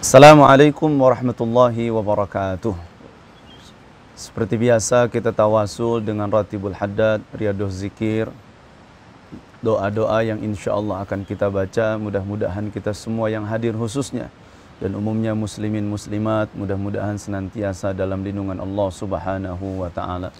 Assalamualaikum warahmatullahi wabarakatuh. Seperti biasa kita tawasul dengan Ratibul Haddad, Riyadhuz Zikir, doa-doa yang insya Allah akan kita baca. Mudah-mudahan kita semua yang hadir khususnya dan umumnya muslimin muslimat mudah-mudahan senantiasa dalam lindungan Allah Subhanahu wa taala.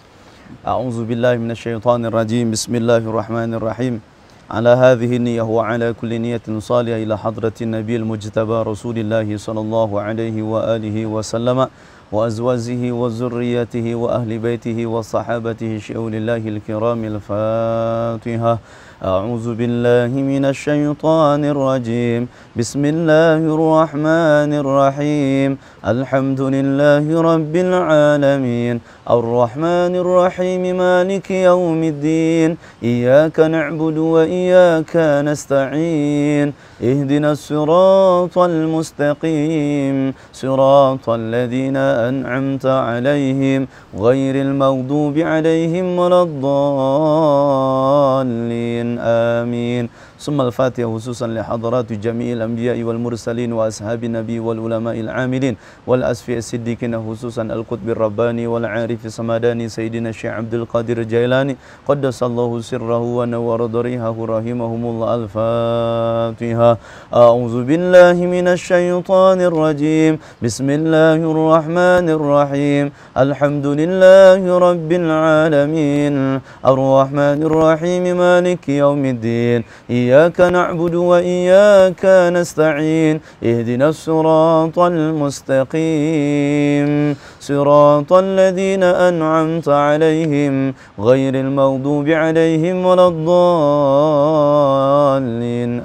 A'udzu billahi minasyaitonir rajim. Bismillahirrahmanirrahim. على هذه النية وعلى كل نية صالحة إلى حضرة النبي المجتبى رسول الله صلى الله عليه وآله وسلم وأزواجه وذريته وأهل بيته وصحابته شؤون الله الكرام. الفاتحة. أعوذ بالله من الشيطان الرجيم. بسم الله الرحمن الرحيم. الحمد لله رب العالمين الرحمن الرحيم مالك يوم الدين إياك نعبد وإياك نستعين اهدنا الصراط المستقيم صراط الذين أنعمت عليهم غير المغضوب عليهم ولا الضالين آمين. ثم الفاتحة خصوصا لحضرات جميع الأنبياء والمرسلين وأصحاب النبي والعلماء العاملين والأصفياء الصديقين خصوصا القطب الرباني والعارف السمداني سيدنا الشيخ عبد القادر الجيلاني قدس الله سره ونور ضريحه رحمهم الله. الفاتحة. أعوذ بالله من الشيطان الرجيم. بسم الله الرحمن الرحيم. الحمد لله رب العالمين الرحمن الرحيم مالك يوم الدين إياك نعبد وإياك نستعين اهدنا الصراط المستقيم صراط الذين أنعمت عليهم غير المغضوب عليهم ولا الضالين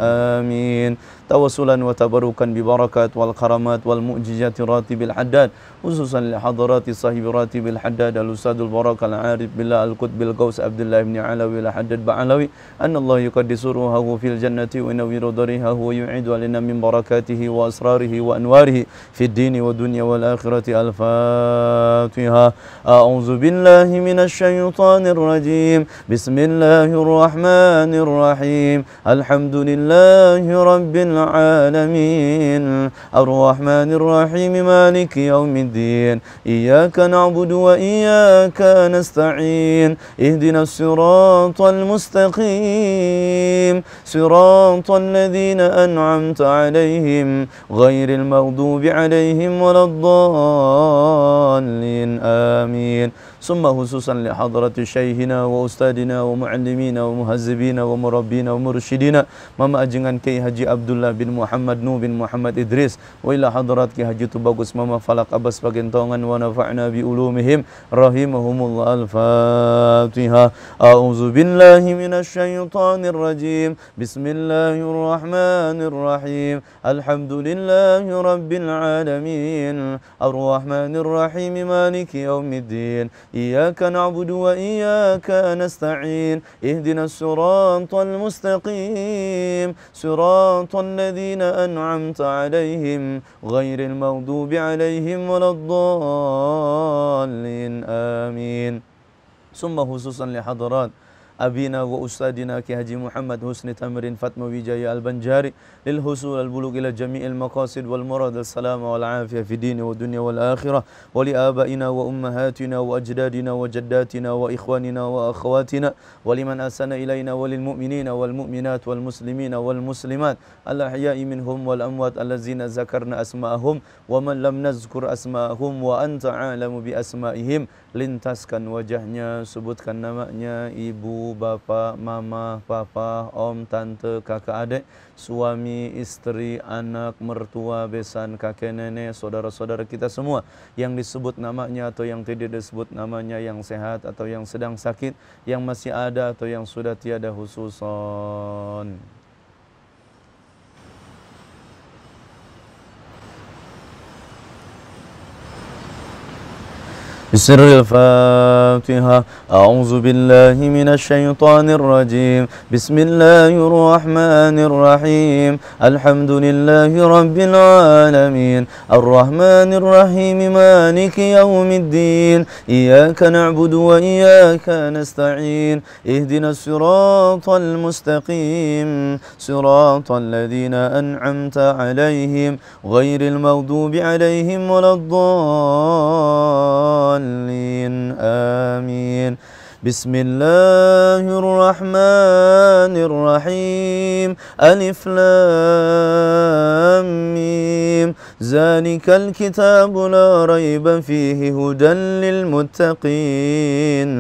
آمين. توسلا وتبركا ببركات والكرامات والمعجزات راتب الحداد خصوصا لحضرات صاحب راتب الحداد الأستاذ البركة العارف بالله القطب الغوث عبد الله بن علوي الحداد بعلوي أن الله يقدس روحه في الجنة وينور ضريحه ويعيد علينا من بركاته وأسراره وأنواره في الدين والدنيا والآخرة. الفاتحة. أعوذ بالله من الشيطان الرجيم. بسم الله الرحمن الرحيم. الحمد لله رب العالمين الرحمن الرحيم مالك يوم الدين إياك نعبد وإياك نستعين اهدنا الصراط المستقيم صراط الذين أنعمت عليهم غير المغضوب عليهم ولا الضالين آمين. ثم خصوصا لحضرة شيخنا وأستاذنا ومعلمينا ومهذبينا ومربينا ومرشدينا Mama Ajengan Kiai Haji Abdullah bin Muhammad Nu bin Muhammad Idris wa ila hadrat Kiai Haji Tubagus Mama Falak Abbas Bagentongan wa nafa'na bi ulumihim rahimahumullah. Al-Fatihah. A'udzu billahi minasy syaithanir rajim. Bismillahirrahmanir rahim. Alhamdulillahi rabbil alamin arrahmanir rahim maliki yaumiddin إياك نعبد وإياك نستعين اهدنا الصراط المستقيم صراط الذين أنعمت عليهم غير المغضوب عليهم ولا الضالين آمين. ثم خصوصا لحضرات أبينا وأستاذنا كي حجي محمد حسن تمرين فاطمة وجاي البنجاري للحصول البلوغ إلى جميع المقاصد والمراد السلام والعافية في الدين والدنيا والآخرة ولآبائنا وأمهاتنا وأجدادنا وجداتنا وإخواننا وأخواتنا ولمن أحسن إلينا وللمؤمنين والمؤمنات والمسلمين والمسلمات الأحياء منهم والأموات الذين ذكرنا أسماءهم ومن لم نذكر أسماءهم وأنت عالم بأسمائهم. Lintaskan wajahnya, sebutkan namanya, ibu, bapak, mama, papa, om, tante, kakak, adik, suami, istri, anak, mertua, besan, kakek, nenek, saudara-saudara kita semua yang disebut namanya atau yang tidak disebut namanya, yang sehat atau yang sedang sakit, yang masih ada atau yang sudah tiada khususon. بسر الفاتحة. أعوذ بالله من الشيطان الرجيم. بسم الله الرحمن الرحيم. الحمد لله رب العالمين الرحمن الرحيم مالك يوم الدين إياك نعبد وإياك نستعين اهدنا الصراط المستقيم صراط الذين أنعمت عليهم غير المغضوب عليهم ولا الضالين آمين. بسم الله الرحمن الرحيم ألف لام ميم ذلك الكتاب لا ريب فيه هدى للمتقين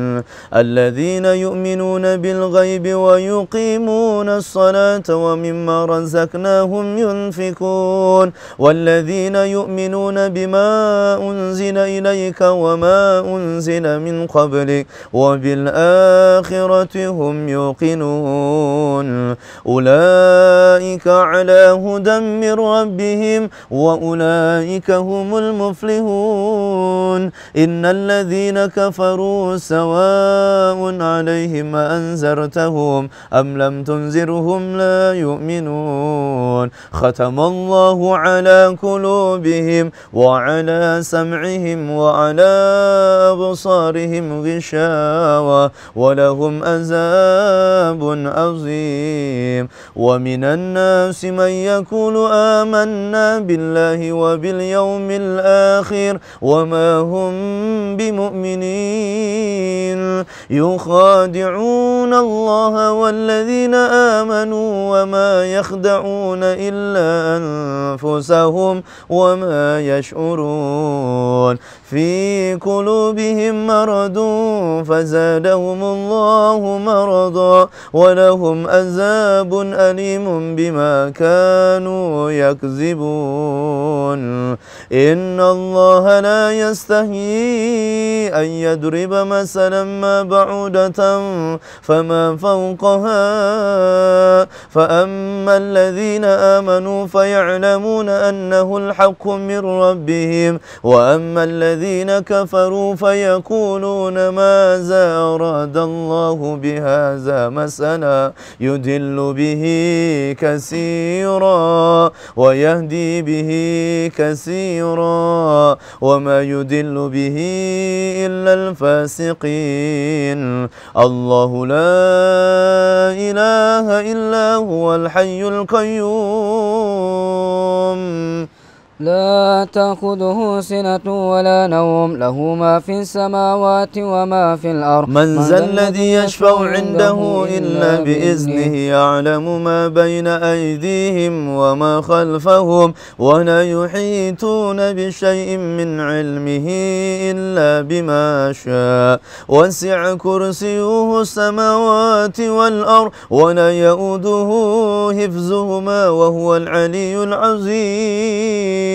الذين يؤمنون بالغيب ويقيمون الصلاة ومما رزقناهم ينفقون والذين يؤمنون بما أنزل إليك وما أنزل من قبلك وبالآخرة هم يوقنون أولئك على هدى من ربهم وأولئك هم المفلحون إن الذين كفروا سواء عليهم أنذرتهم أم لم تنذرهم لا يؤمنون ختم الله على قلوبهم وعلى سمعهم وعلى أبصارهم غشاوة ولهم عذاب عظيم ومن الناس من يقول آمنا بالله وباليوم الآخر وما هم بمؤمنين يخادعون الله والذين آمنوا وما يخدعون إلا أنفسهم وما يشعرون في قلوبهم مرض فزادهم الله مرضا ولهم عذاب أليم بما كانوا يكذبون إن الله لا يستحيي أن يضرب مثلا ما بعودة فما فوقها فأما الذين آمنوا فيعلمون أنه الحق من ربهم وأما الذين كفروا فيقولون ماذا أراد الله بهذا مثلا يضل به كثيرا ويهدي به كثيرا وما يضل به إلا الفاسقين الله لا إله إلا هو الحي القيوم لا تأخذه سنة ولا نوم له ما في السماوات وما في الأرض من ذا الذي يشفع عنده إلا بإذنه يعلم ما بين أيديهم وما خلفهم ولا يحيطون بشيء من علمه إلا بما شاء وسع كرسيه السماوات والأرض ولا يؤوده حفظهما وهو العلي العظيم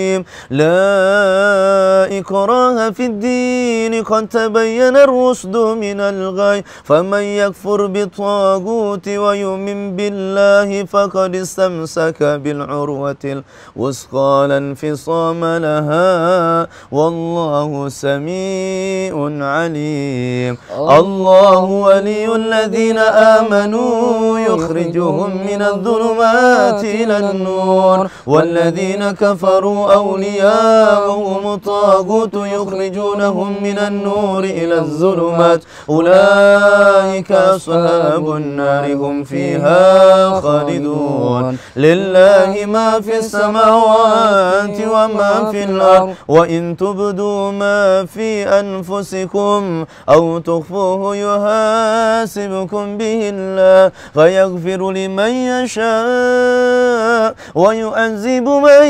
لا إكراه في الدين قد تبين الرشد من الغي فمن يكفر بالطاغوت ويؤمن بالله فقد استمسك بالعروة الوثقى لا انفصام لها والله سميع عليم الله ولي الذين آمنوا يخرجهم من الظلمات إلى النور والذين كفروا أولياءهم الطاغوت يخرجونهم من النور إلى الظلمات أولئك أصحاب النار هم فيها خالدون لله ما في السماوات وما في الأرض وإن تبدوا ما في أنفسكم أو تخفوه يحاسبكم به الله فيغفر لمن يشاء ويعذب من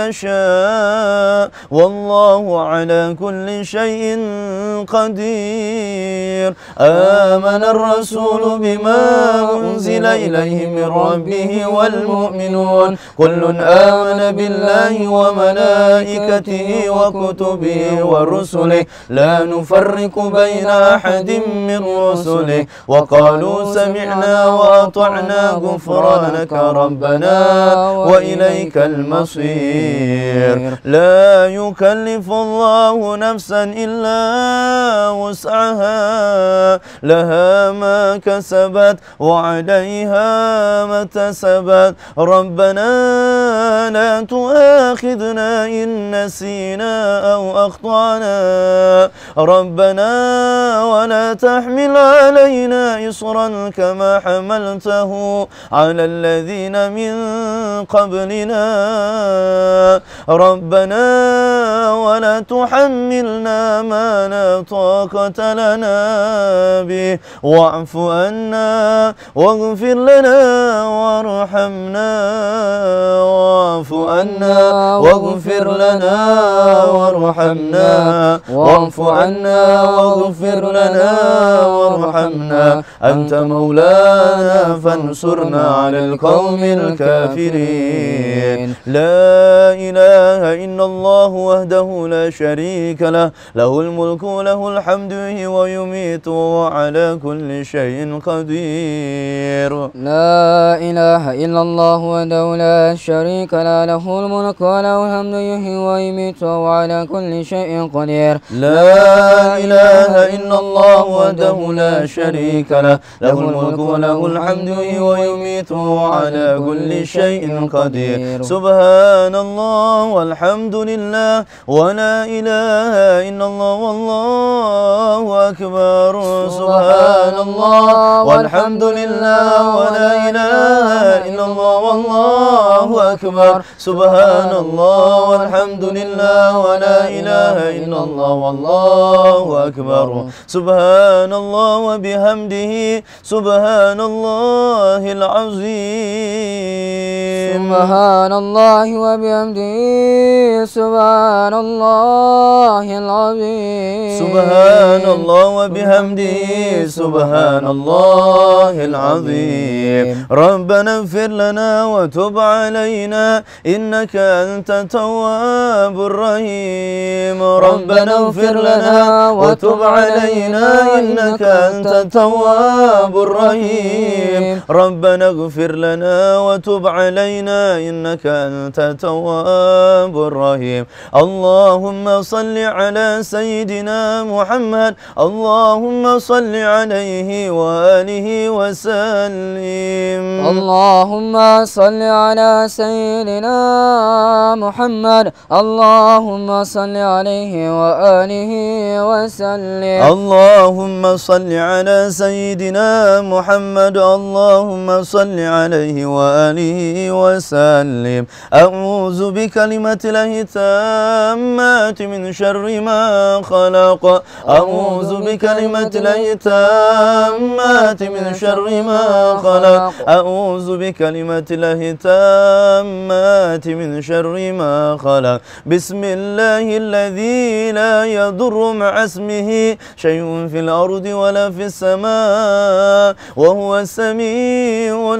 يشاء والله على كل شيء قدير آمن الرسول بما أنزل إليه من ربه والمؤمنون كل آمن بالله وملائكته وكتبه ورسله لا نفرق بين أحد من رسله وقالوا سمعنا وأطعنا غفرانك ربنا وإليك المصير قدير لا يكلف الله نفسا إلا وسعها لها ما كسبت وعليها ما اكتسبت ربنا لا تؤاخذنا إن نسينا أو أخطأنا ربنا ولا تحمل علينا إصرا كما حملته على الذين من قبلنا ربنا ولا تحملنا ما لا طاقة لنا به واعف عنا واغفر لنا وارحمنا واعف عنا واغفر لنا وارحمنا واعف عنا واغفر لنا وارحمنا أنت مولانا فانصرنا على القوم الكافرين لا إله إلا الله وحده لا شريك له له الملك وله الحمد ويميت وعلى كل شيء قدير لا إله إلا الله وحده لا شريك له له الملك وله الحمد يحيي ويميت وعلى كل شيء قدير لا إله إلا الله وحده لا شريك له له الملك وله الحمد ويميت وعلى كل شيء قدير سبحان الله والحمد لله ولا إله إلا الله والله أكبر سبحان الله والحمد لله ولا إله إلا الله والله أكبر سبحان الله والحمد لله ولا إله إلا الله والله أكبر سبحان الله وبحمده سبحان الله العظيم سبحان الله وبحمده سبحان الله العظيم سبحان الله وبحمده سبحان الله العظيم ربنا اغفر لنا وتب علينا إنك أنت التواب الرحيم ربنا اغفر لنا وتب علينا إنك أنت التواب الرحيم ربنا اغفر لنا وتب علينا إنك أنت التواب الرحيم اللهم صل على سيدنا محمد اللهم صل عليه وآله وسلم اللهم صل على سيدنا محمد اللهم صل عليه وآله وسلم اللهم صل على سيدنا محمد اللهم صل عليه وآله وسلم أعوذ بكلمة الله التامات من شر ما خلق أعوذ بكلمة الله التامات من شر ما خلق أعوذ بكلمة الله التامات من شر ما خلق بسم الله الذي لا يضر مع اسمه شيء في الأرض ولا في السماء وهو السميع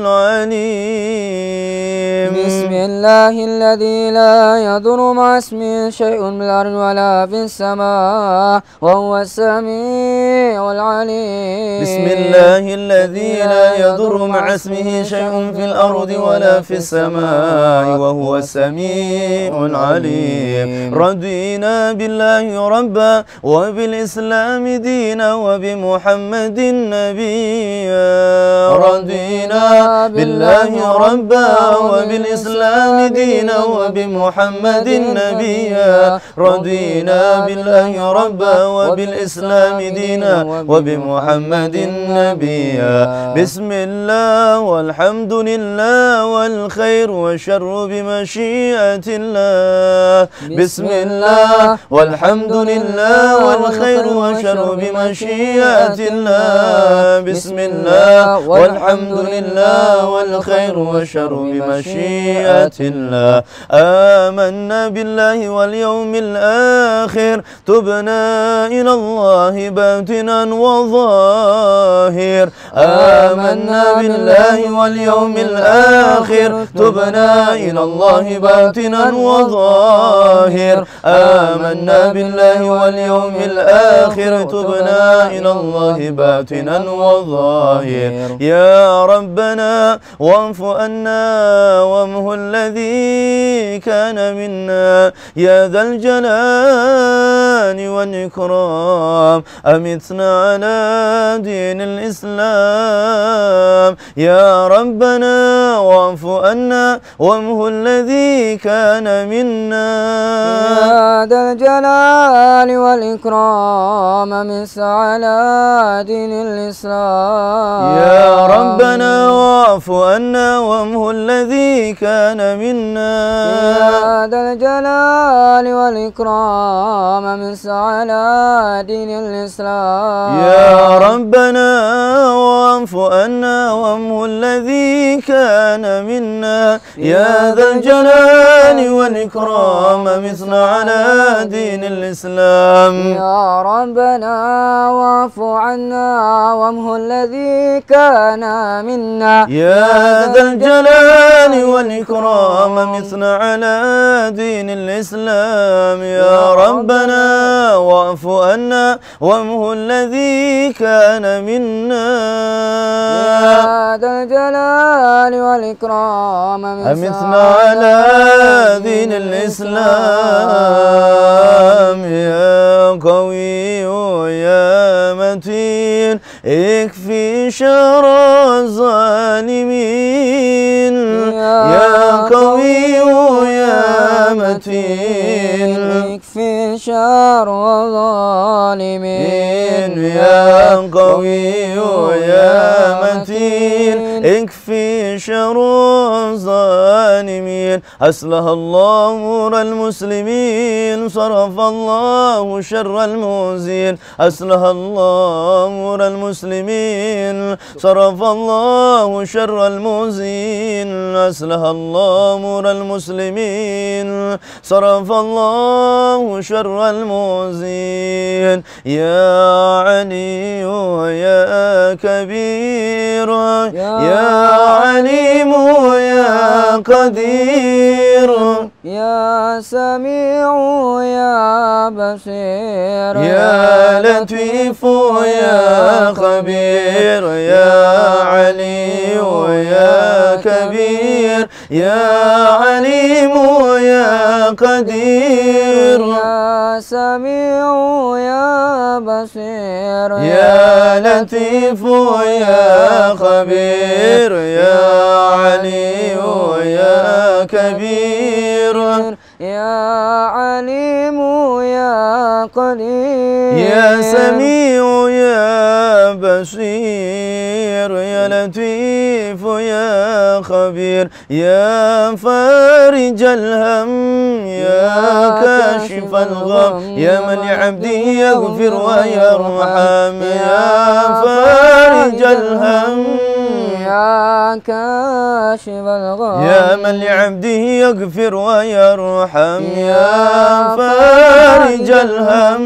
العليم بسم الله الذي لا يضر مع اسمه شيء في الأرض ولا في السماء وهو السميع العليم بسم الله الذي لا يضر مع اسمه شيء في الأرض ولا في السماء وهو السميع العليم رضينا بالله ربا وبالإسلام دينا وبمحمد نبيا رضينا بالله ربا وبالإسلام دينا وبمحمد نبيا رضينا بالله ربا وبالإسلام دينا وبمحمد نبيا بسم الله والحمد لله والخير والشر بمشيئة الله بسم الله والحمد لله والخير والشر بمشيئة الله بسم الله والحمد لله والخير والشر بمشيئة الله آمنا بالله واليوم الآخر تبنا إلى الله باطنا وظاهر آمنا بالله واليوم الآخر تبنا إلى الله باطنا وظاهر آمنا بالله واليوم الآخر تبنا إلى الله باطنا وظاهر يا ربنا واعف عنا وامه الذي كان منا يا ذا الجلال والإكرام أمتنا على دين الإسلام يا ربنا واعف عنا وامه الذي كان منا يا ذا الجلال والإكرام أمس على دين الإسلام يا ربنا واعف عنا وامه الذي كان منا يا ذا الجلال والإكرام أمس على دين الإسلام يا ربنا واعف عنا وامه الذي كان منا يا ذا الجلال والإكرام أمتنا على دين الإسلام يا ربنا واعف عنا وامه الذي كان منا يا ذا الجلال والإكرام أمتنا على دين الإسلام يا ربنا واعف عنا وامه الذي كان منا يا ذا الجلال والإكرام أمتنا على دين الإسلام يا قوي يا متين اكفي شر الظالمين يا قوي يا متين اكفي شر الظالمين يا قوي يا متين اكفي شر الظالمين أصلح الله أمور المسلمين صرف الله شر المؤذين أصلح الله أمور المسلمين صرف الله شر المؤذين أصلح الله أمور المسلمين صرف الله شر المؤذين يا علي يا كبير يا عليم يا قدير يا سميع يا بصير يا لطيف يا خبير يا علي يا كبير يا عليم يا قدير يا سميع يا بصير يا لطيف يا خبير يا علي يا كبير يا عليم يا قدير يا سميع يا بصير يا لطيف يا خبير يا فارج الهم يا كاشف الغم يا من لعبده يغفر ويرحم يا فارج الهم يا كاشف الغم يا من لعبده يغفر ويرحم يا فارج الهم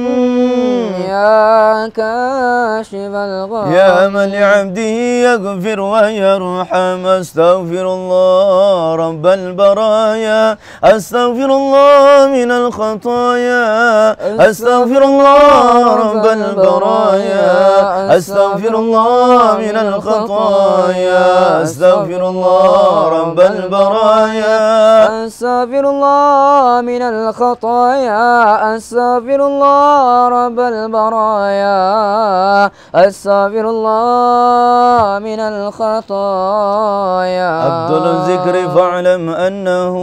يا كاشف الغم يا من لعبده يغفر ويرحم أستغفر الله رب البرايا أستغفر الله من الخطايا أستغفر الله رب البرايا أستغفر الله من الخطايا أستغفر الله رب البرايا أستغفر الله من الخطايا أستغفر الله رب البرايا أستغفر الله من الخطايا أفضل الذكر فاعلم أنه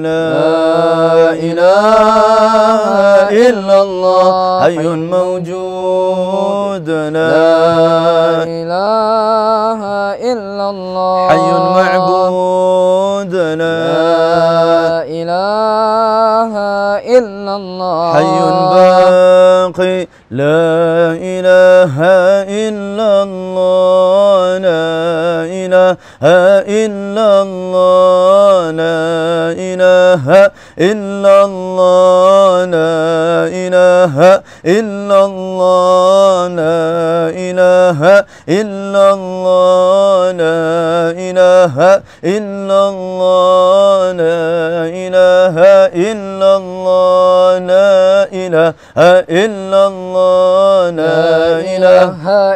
لا إله إلا الله حي موجود لا إله إلا الله حي معبود لا إله إلا الله حي باقي لا إله إلا الله لا إله إلا الله لا إله إلا الله لا إله إلا الله لا إله إلا الله لا إله إلا الله لا إله إلا الله لا إله إلا الله لا إله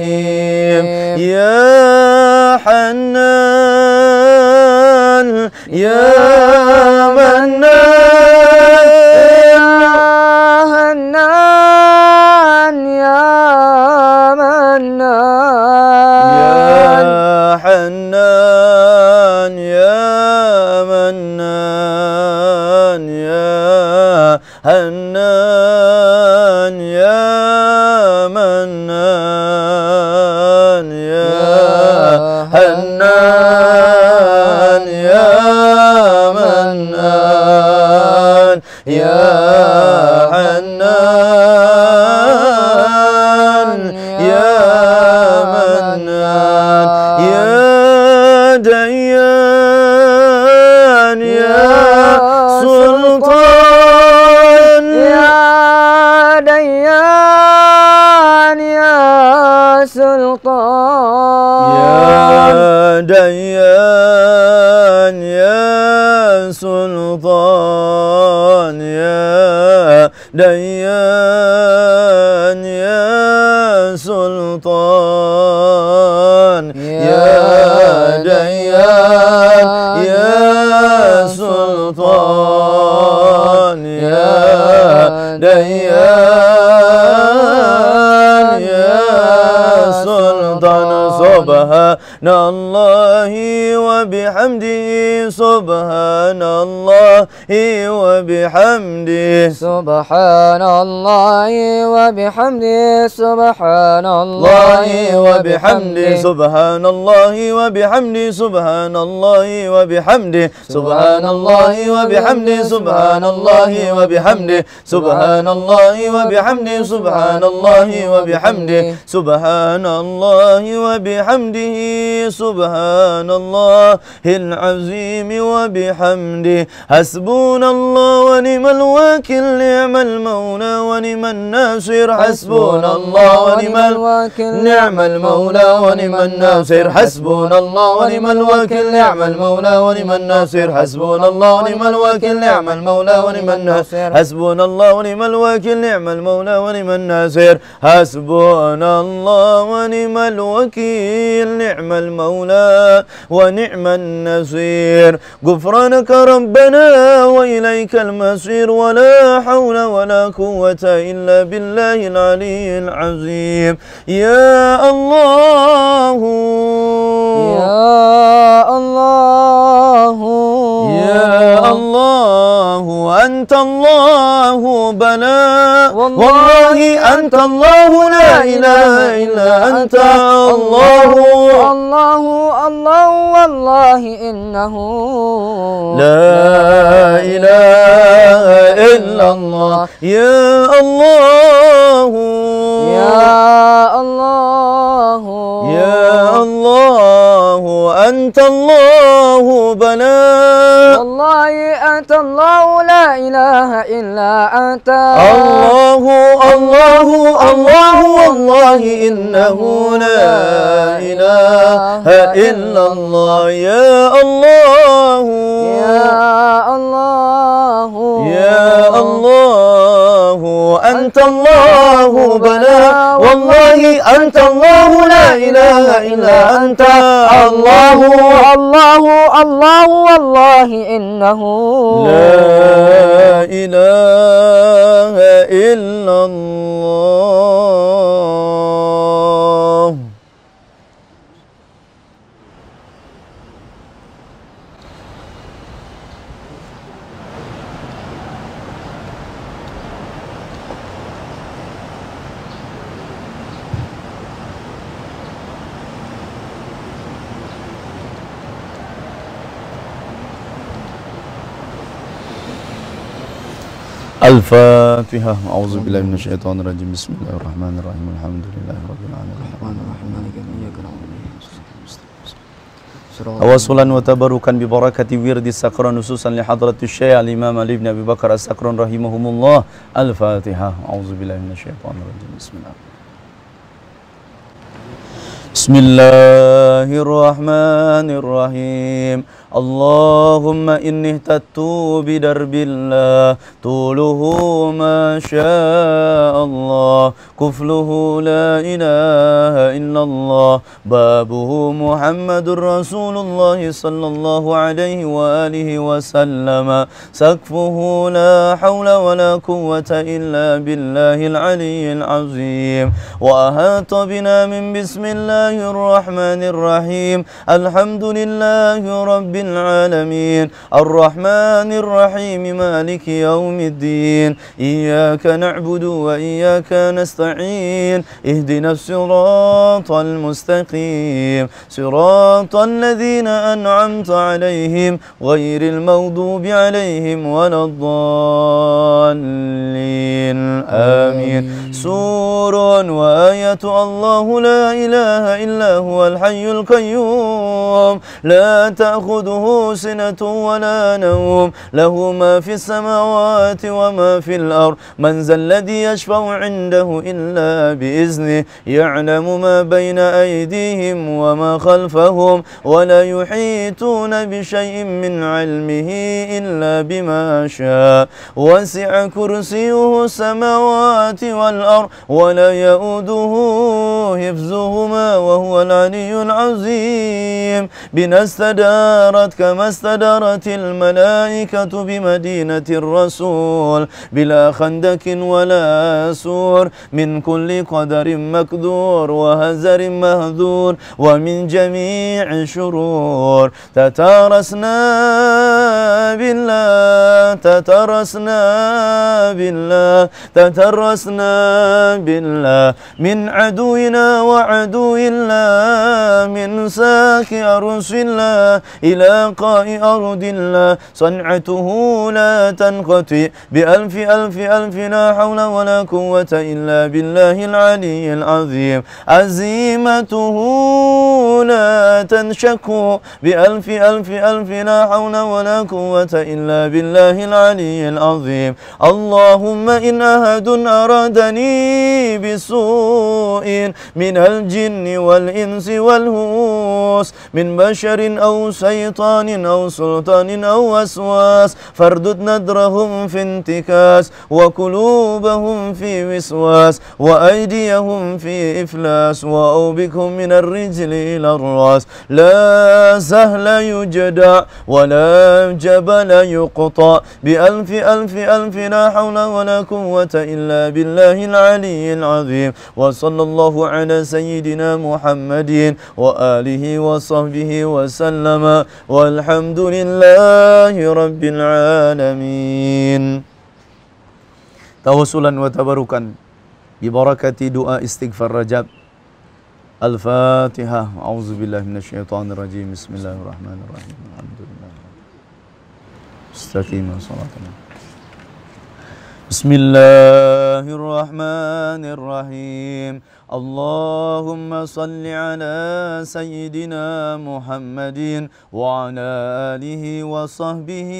Hannan ya Mannan ya Hannan ya Mannan ya Hannan ya Mannan ya Dayyan ya Sultan ya Dayyan ya Sultan ya Dayyan ya Sultan ya Dayyan ya Sultan ya Dayyan ya Sultan ya Dayyan ya Sultan Subhanallahi wa bihamdihi Subhanallahi wa bihamdihi Subhanallahi wa bihamdihi Subhanallahi wa bihamdihi Subhanallahi wa bihamdihi Subhanallahi wa bihamdihi Subhanallahi wa bihamdihi Subhanallahi wa bihamdihi Subhanallahi wa bihamdihi Subhanallahi wa bihamdihi Subhanallahi wa bihamdihi Subhanallahil azim wa bihamdihi Hasbunallah wa ni'mal wakil ni'mal maula wa ni'man nasir Hasbunallah wa ni'mal wakil ni'mal maula wa ni'man nasir Hasbunallah wa ni'mal wakil ni'mal maula wa ni'man nasir Hasbunallah wa ni'mal wakil ni'mal maula wa ni'man nasir Hasbunallah wa ni'mal wakil ni'mal maula wa ni'man nasir Hasbunallah wa ni'mal wakil ni'mal maula wa ni'man nasir غفرانك ربنا وإليك المصير ولا حول ولا قوة إلا بالله العلي العظيم يا الله يا الله يا الله أنت الله بلا والله أنت الله لا إله إلا أنت الله الله الله والله إنه لا إله إلا الله يا الله يا الله يا الله أنت الله بلا والله أنت الله لا إله إلا أنت الله الله الله والله إنه لا إله إلا الله يا الله يا الله يا الله أنت الله بلا والله أنت الله لا إله إلا أنت الله الله الله والله إنه لا إله إلا الله الفاتحة أعوذ بالله من الشيطان الرجيم بسم الله الرحمن الرحيم الحمد لله رب العالمين توسلا وتبركا ببركة ورد السكران نصوصا لحضرة الشيخ الإمام علي بن أبي بكر السكران رحمهم الله الفاتحة أعوذ بالله من الشيطان الرجيم بسم الله بسم الله الرحمن الرحيم اللهم إني اهتدت بدرب الله طوله ما شاء الله كفله لا إله إلا الله بابه محمد رسول الله صلى الله عليه وآله وسلم سقفه لا حول ولا قوة إلا بالله العلي العظيم وأحاط بنا من بسم الله الرحمن الرحيم الحمد لله رب العالمين الرحمن الرحيم مالك يوم الدين إياك نعبد وإياك نستعين اهدنا الصراط المستقيم صراط الذين أنعمت عليهم غير المغضوب عليهم ولا الضالين آمين سور وآية الله لا إله إلا هو الحي القيوم لا تأخذه سنة ولا نوم له ما في السماوات وما في الأرض من ذا الذي يشفع عنده إلا بإذنه يعلم ما بين أيديهم وما خلفهم ولا يحيطون بشيء من علمه إلا بما شاء وسع كرسيه السماوات والأرض ولا يؤوده حفظهما وهو العلي العظيم بنا استدارت كما استدارت الملائكة بمدينة الرسول بلا خندق ولا سور من كل قدر مقدور وهزر مهذور ومن جميع شرور تتارسنا بالله من عدونا وعدو الله من ساك أرس الله إلى قاء أرض الله صنعته لا تنقطع بألف ألف ألف لا حول ولا قوة إلا بالله العلي العظيم عزيمته لا تنشك بألف ألف ألف لا حول ولا قوة إلا بالله العلي العظيم اللهم إن أحد أرادني بسوء من الجن والإنس والهوس من بشر أو شيطان أو سلطان أو وسواس فاردد نذرهم في انتكاس وقلوبهم في وسواس وأيديهم في إفلاس وأوبكهم من الرجل إلى الرأس لا سهل يجدع ولا جبل يقطع بألف ألف ألف لا حول ولا قوة إلا بالله العلي العظيم وصلى الله على سيدنا محمد وآله وصحبه وسلم والحمد لله رب العالمين توسلا وتبركا ببركة دعاء استغفار رجب الفاتحة أعوذ بالله من الشيطان الرجيم بسم الله الرحمن الرحيم الحمد لله استقيموا صلاتنا بسم الله الرحمن الرحيم اللهم صل على سيدنا محمد وعلى آله وصحبه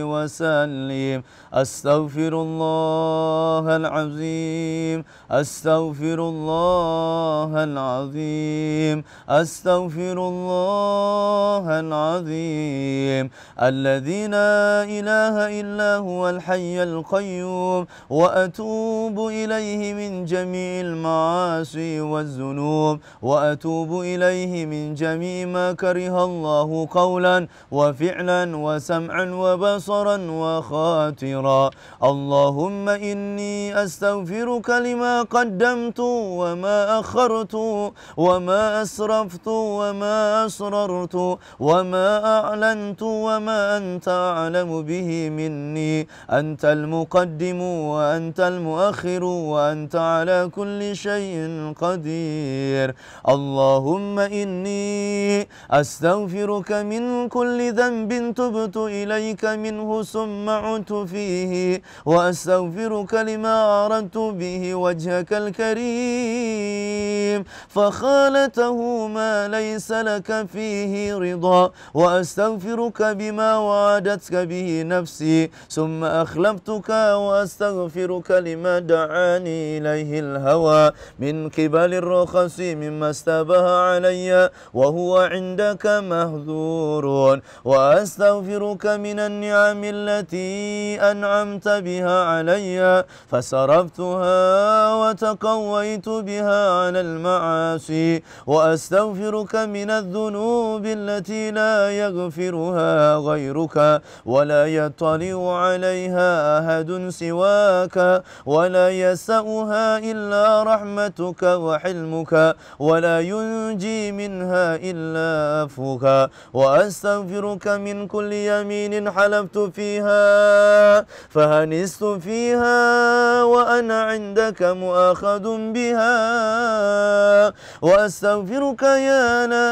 وسلم أستغفر الله العظيم أستغفر الله العظيم أستغفر الله العظيم الذي لا إله إلا هو الحي القيوم وأتوب إليه من جميع المعاصي والذنوب وأتوب إليه من جميع ما كره الله قولا وفعلا وسمعا وبصرا وخاطرا اللهم إني أستغفرك لما قدمت وما أخرت وما أسرفت وما أسررت وما أعلنت وما أنت أعلم به مني أنت المقدم وأنت المؤخر وأنت على كل شيء قدير اللهم إني أستغفرك من كل ذنب تبت إليك منه ثم عدت فيه وأستغفرك لما أردت به وجهك الكريم فخالته ما ليس لك فيه رضا وأستغفرك بما وعدتك به نفسي ثم أخلفتك وأستغفرك لما دعاني إليه الهوى من قبل الرخص مما استبه علي وهو عندك مهذور وأستغفرك من النعم التي أنعمت بها علي فصرفتها وتقويت بها على المعاصي وأستغفرك من الذنوب التي لا يغفرها غيرك ولا يطلع عليها أحد سواك ولا يسعها إلا رحمتك وحلمك ولا ينجي منها إلا عفوك وأستغفرك من كل يمين حلفت فيها فهنست فيها وأنا عندك مؤاخذ بها وأستغفرك يا لا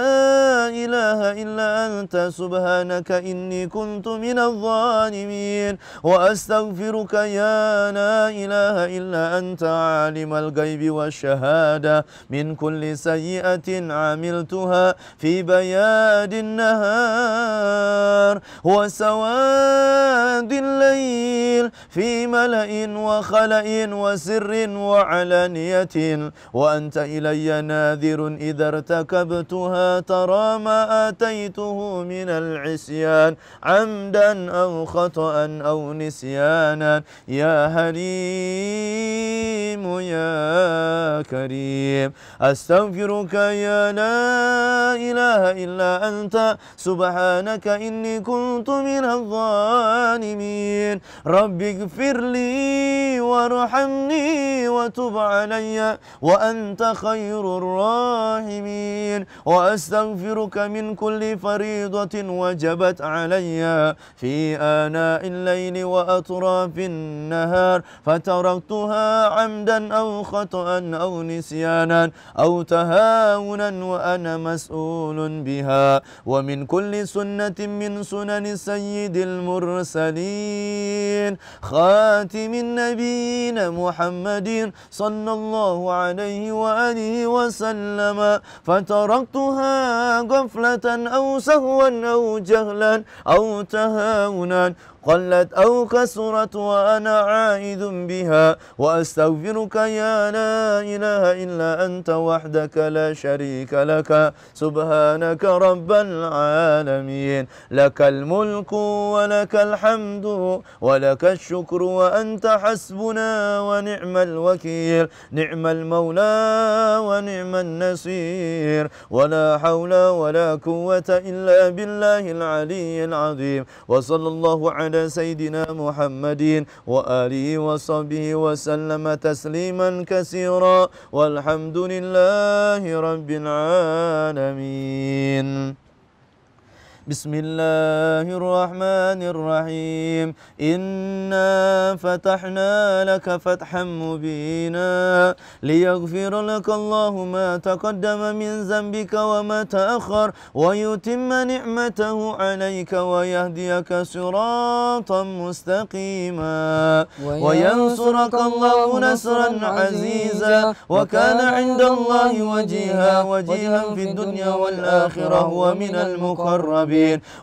إله إلا أنت سبحانك إني كنت من الظالمين وأستغفرك يا لا إله إلا أنت عالم الغيب والشهادة من كل سيئة عملتها في بياد النهار وسواد الليل في ملأ وخلأ وسر وعلانية وأنت إلي ناذر إذا ارتكبتها ترى ما آتيته من العصيان عمدا أو خطأ أو نسيانا يا حليم يا كريم أستغفرك يا لا إله إلا أنت سبحانك إني كنت من الظالمين رب اغفر لي وارحمني وتب علي وأنت خير الراحمين وأستغفرك من كل فريضة وجبت علي في آناء الليل وأطراف النهار فتركتها عمدا أو خطأ أو نسيانا أو تهاونا وأنا مسؤول بها ومن كل سنة من سنن سيد المرسلين خاتم النبيين محمد صلى الله عليه وآله وسلم فتركتها غفلة أو سهوا أو جهلا أو تهاونا قلت أو كسرت وأنا عائد بها وأستغفرك يا لا إله إلا أنت وحدك لا شريك لك سبحانك رب العالمين لك الملك ولك الحمد ولك الشكر وأنت حسبنا ونعم الوكيل نعم المولى ونعم النصير ولا حول ولا قوة إلا بالله العلي العظيم وصلى الله على سيدنا محمد وآله وصحبه وسلم تسليما كثيرا والحمد لله رب العالمين بسم الله الرحمن الرحيم إنا فتحنا لك فتحا مبينا ليغفر لك الله ما تقدم من ذنبك وما تأخر ويتم نعمته عليك ويهديك صراطا مستقيما وينصرك الله نصرا عزيزا وكان عند الله وجيها في الدنيا والآخرة ومن المقربين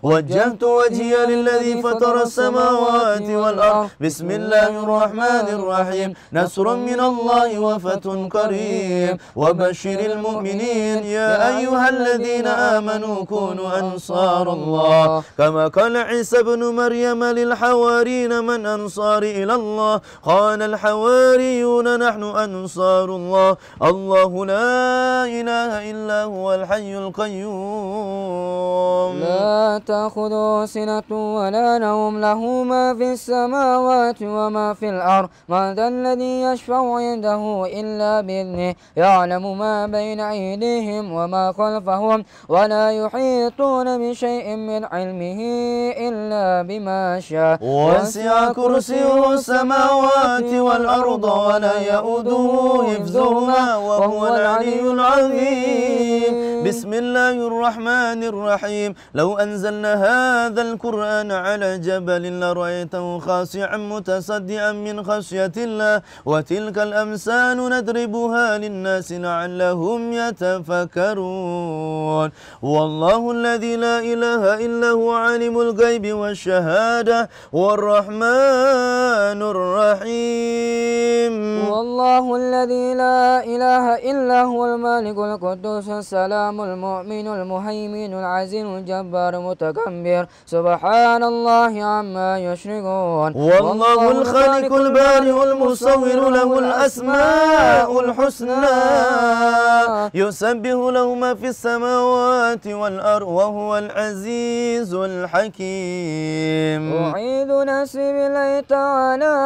وجهت وجهي للذي فطر السماوات والأرض بسم الله الرحمن الرحيم نصر من الله وفتح قريب وبشر المؤمنين يا أيها الذين آمنوا كونوا أنصار الله كما قال عيسى بن مريم للحوارين من أنصار إلى الله قال الحواريون نحن أنصار الله الله لا إله إلا هو الحي القيوم لا تأخذه سنة ولا نوم له ما في السماوات وما في الأرض من ذا الذي يشفع عنده إلا بإذنه يعلم ما بين أيديهم وما خلفهم ولا يحيطون بشيء من علمه إلا بما شاء وسع كرسيه السماوات والأرض ولا يؤوده حفظهما وهو العلي العظيم بسم الله الرحمن الرحيم لو أنزلنا هذا القرآن على جبل لرأيته خاشعا متصدعا من خشية الله وتلك الأمثال نضربها للناس لعلهم يتفكرون والله الذي لا إله إلا هو عالم الغيب والشهادة والرحمن الرحيم والله الله الذي لا إله إلا هو الملك القدوس السلام المؤمن المهيمن العزيز الجبار المتكبر سبحان الله عما يشركون والله الخالق البارئ المصور له الأسماء الحسنى يسبح له ما في السماوات والأرض وهو العزيز الحكيم. أعيذ نفسي بالله تعالى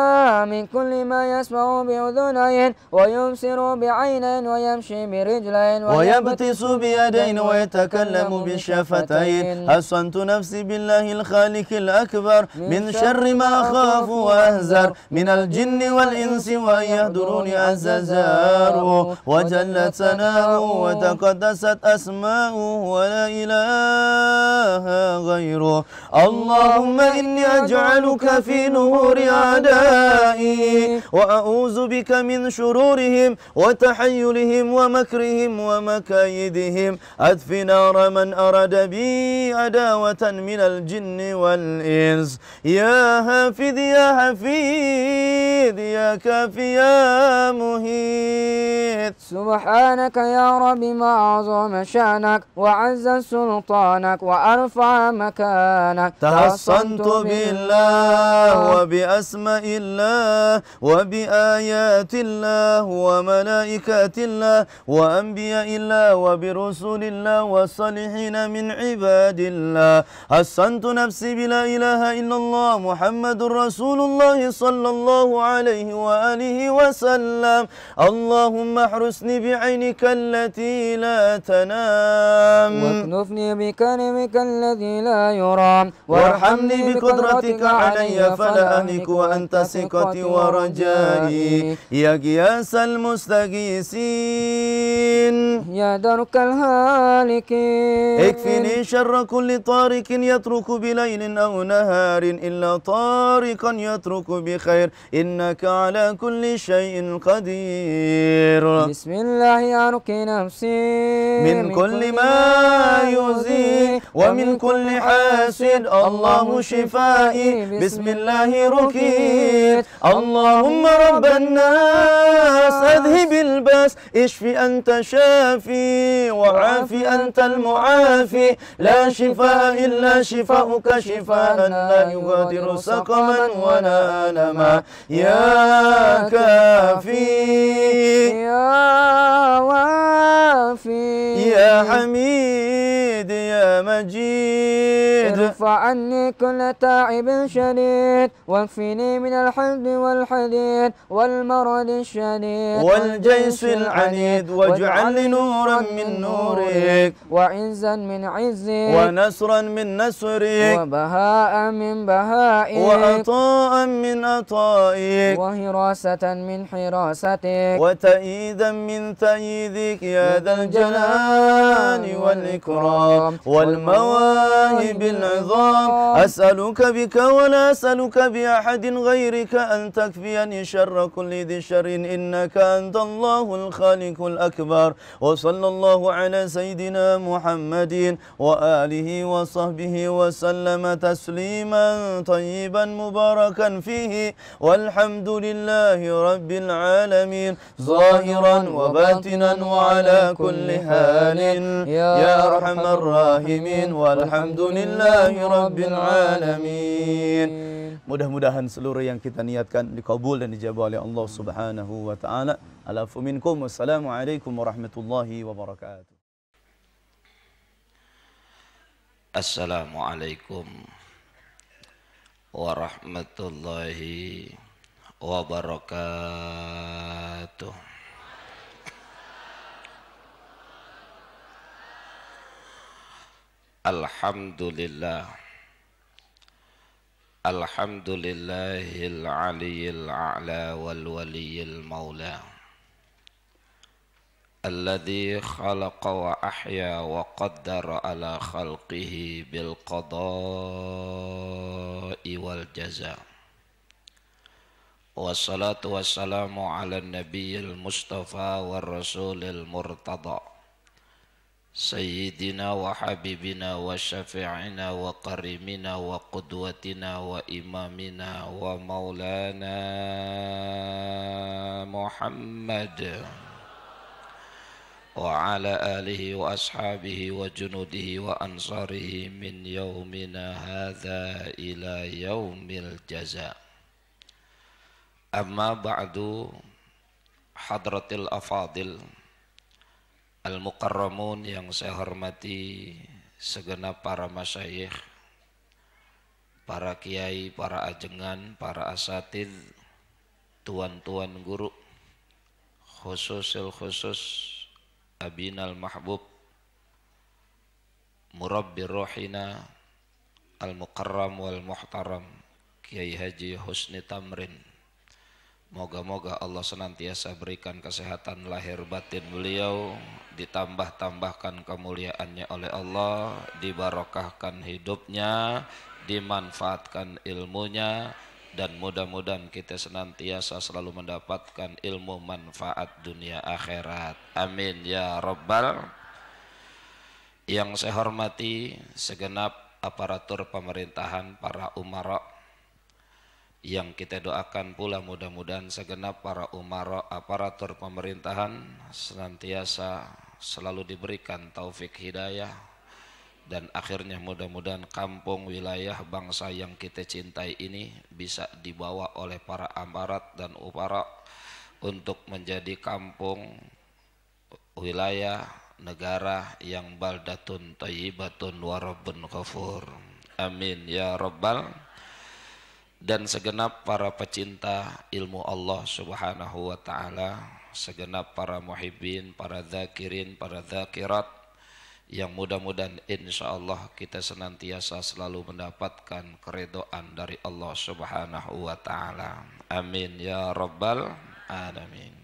من كل ما يسمع بأذنين ويبصر بعينين ويمشي برجلين ويبطس بيدين ويتكلم بالشفتين. حصنت نفسي بالله الخالق الأكبر من شر ما أخاف وأهزر من الجن والإنس وأن يهدروني عز جاره وجلت ثناؤه وتقدست أسماؤه ولا إله غيره. اللهم إني أجعلك في نهور أعدائي وأعوذ بك من شرورهم وتحيلهم ومكرهم ومكايدهم. أدف نار من أراد بي عداوة من الجن والإنس. يا حافظ يا حفيظ يا كافي يا مهيد. سبحانك يا رب ما أعظم شأنك وعز سلطانك وأرفع مكانك. تحصنت بالله وبأسماء الله وبآيات الله وملائكة الله وأنبياء الله وبرسول الله والصالحين من عباد الله. حصنت نفسي بلا إله إلا الله محمد رسول الله صلى الله عليه وآله وسلم. اللهم احرسني بعينك التي لا تنام واكنفني بكلمك الذي لا يرام وارحمني بقدرتك علي فلا أهلك وأنت ثقتي ورجائي يا غياث المستغيثين يا درك الهالكين. اكفني شر كل طارق يترك بليل أو نهار إلا طارقا يترك بخير إنك على كل شيء قدير. بسم الله أرقي نفسي من كل ما يؤذي ومن كل حاسد الله شفائي بسم الله ركيت. اللهم رب الناس أذهب الباس اشفي أنت شافي وعافي أنت المعافي لا شفاء إلا شفاؤك شفاء لا يغادر سقما ولا ألما. يا كافي يا وافي يا حميد يا مجيد. ارفع عني كل تعب شديد واكفني من الحزن والحديد والمرض الشديد والجيش العنيد واجعل لي نورا من نورك وعزا من عزك ونصرا من نصرك وبهاء من بهائك وعطاء من عطائك وحراسة من حراستك وتأييدا من تأييدك يا ذا الجلال والإكرام والمواهب العظام. أسألك بك ولا أسألك بأحد غيرك أن تكفيني شر كل ذي شر إنك أنت الله الخالق الأكبر. وصلى الله على سيدنا محمد وآله وصحبه وسلم تسليما طيبا مباركا فيه والحمد لله رب العالمين ظاهرا وباطنا وعلى كل حال يا أرحم الراحمين والحمد لله رب العالمين. Mudah-mudahan seluruh yang kita niatkan dikabul dan dijabah oleh Allah Subhanahu wa taala. Alafu minkum. Wassalamualaikum warahmatullahi wabarakatuh. Assalamualaikum warahmatullahi wabarakatuh. Alhamdulillah. Alhamdulillahil aliyyil a'la wal waliyil maula alladzi khalaqa wa ahya wa qaddara ala khalqihi bil qada'i wal jaza. Wassalatu wassalamu ala nabiyil mustafa wa rasulil murtada Sayyidina wa habibina wa syafi'ina wa karimina wa qudwatina wa imamina wa maulana Muhammad محمد وعلى آله وأصحابه وجنوده وأنصاره من يومنا هذا إلى يوم الجزاء. أما بعد، hadratil afadil al-mukarramun yang saya hormati segenap para masyayikh, para kiai, para ajengan, para asatid, tuan-tuan guru, khususil khusus abinal mahbub murabbi rohina al-mukarram wal muhtaram Kiai Haji Husni Tamrin. Moga-moga Allah senantiasa berikan kesehatan lahir batin beliau, ditambah-tambahkan kemuliaannya oleh Allah, dibarokahkan hidupnya, dimanfaatkan ilmunya, dan mudah-mudahan kita senantiasa selalu mendapatkan ilmu manfaat dunia akhirat. Amin ya rabbal. Yang saya hormati segenap aparatur pemerintahan, para umara, yang kita doakan pula mudah-mudahan segenap para umara aparatur pemerintahan senantiasa selalu diberikan taufik hidayah, dan akhirnya mudah-mudahan kampung, wilayah, bangsa yang kita cintai ini bisa dibawa oleh para amarat dan upara untuk menjadi kampung, wilayah, negara yang baldatun thayyibatun wa rabbun ghafur. Amin ya rabbal. Dan segenap para pecinta ilmu Allah subhanahu wa ta'ala, segenap para muhibbin, para dzakirin, para dzakirat, yang mudah-mudahan insya Allah kita senantiasa selalu mendapatkan keridhaan dari Allah subhanahu wa ta'ala. Amin ya rabbal alamin.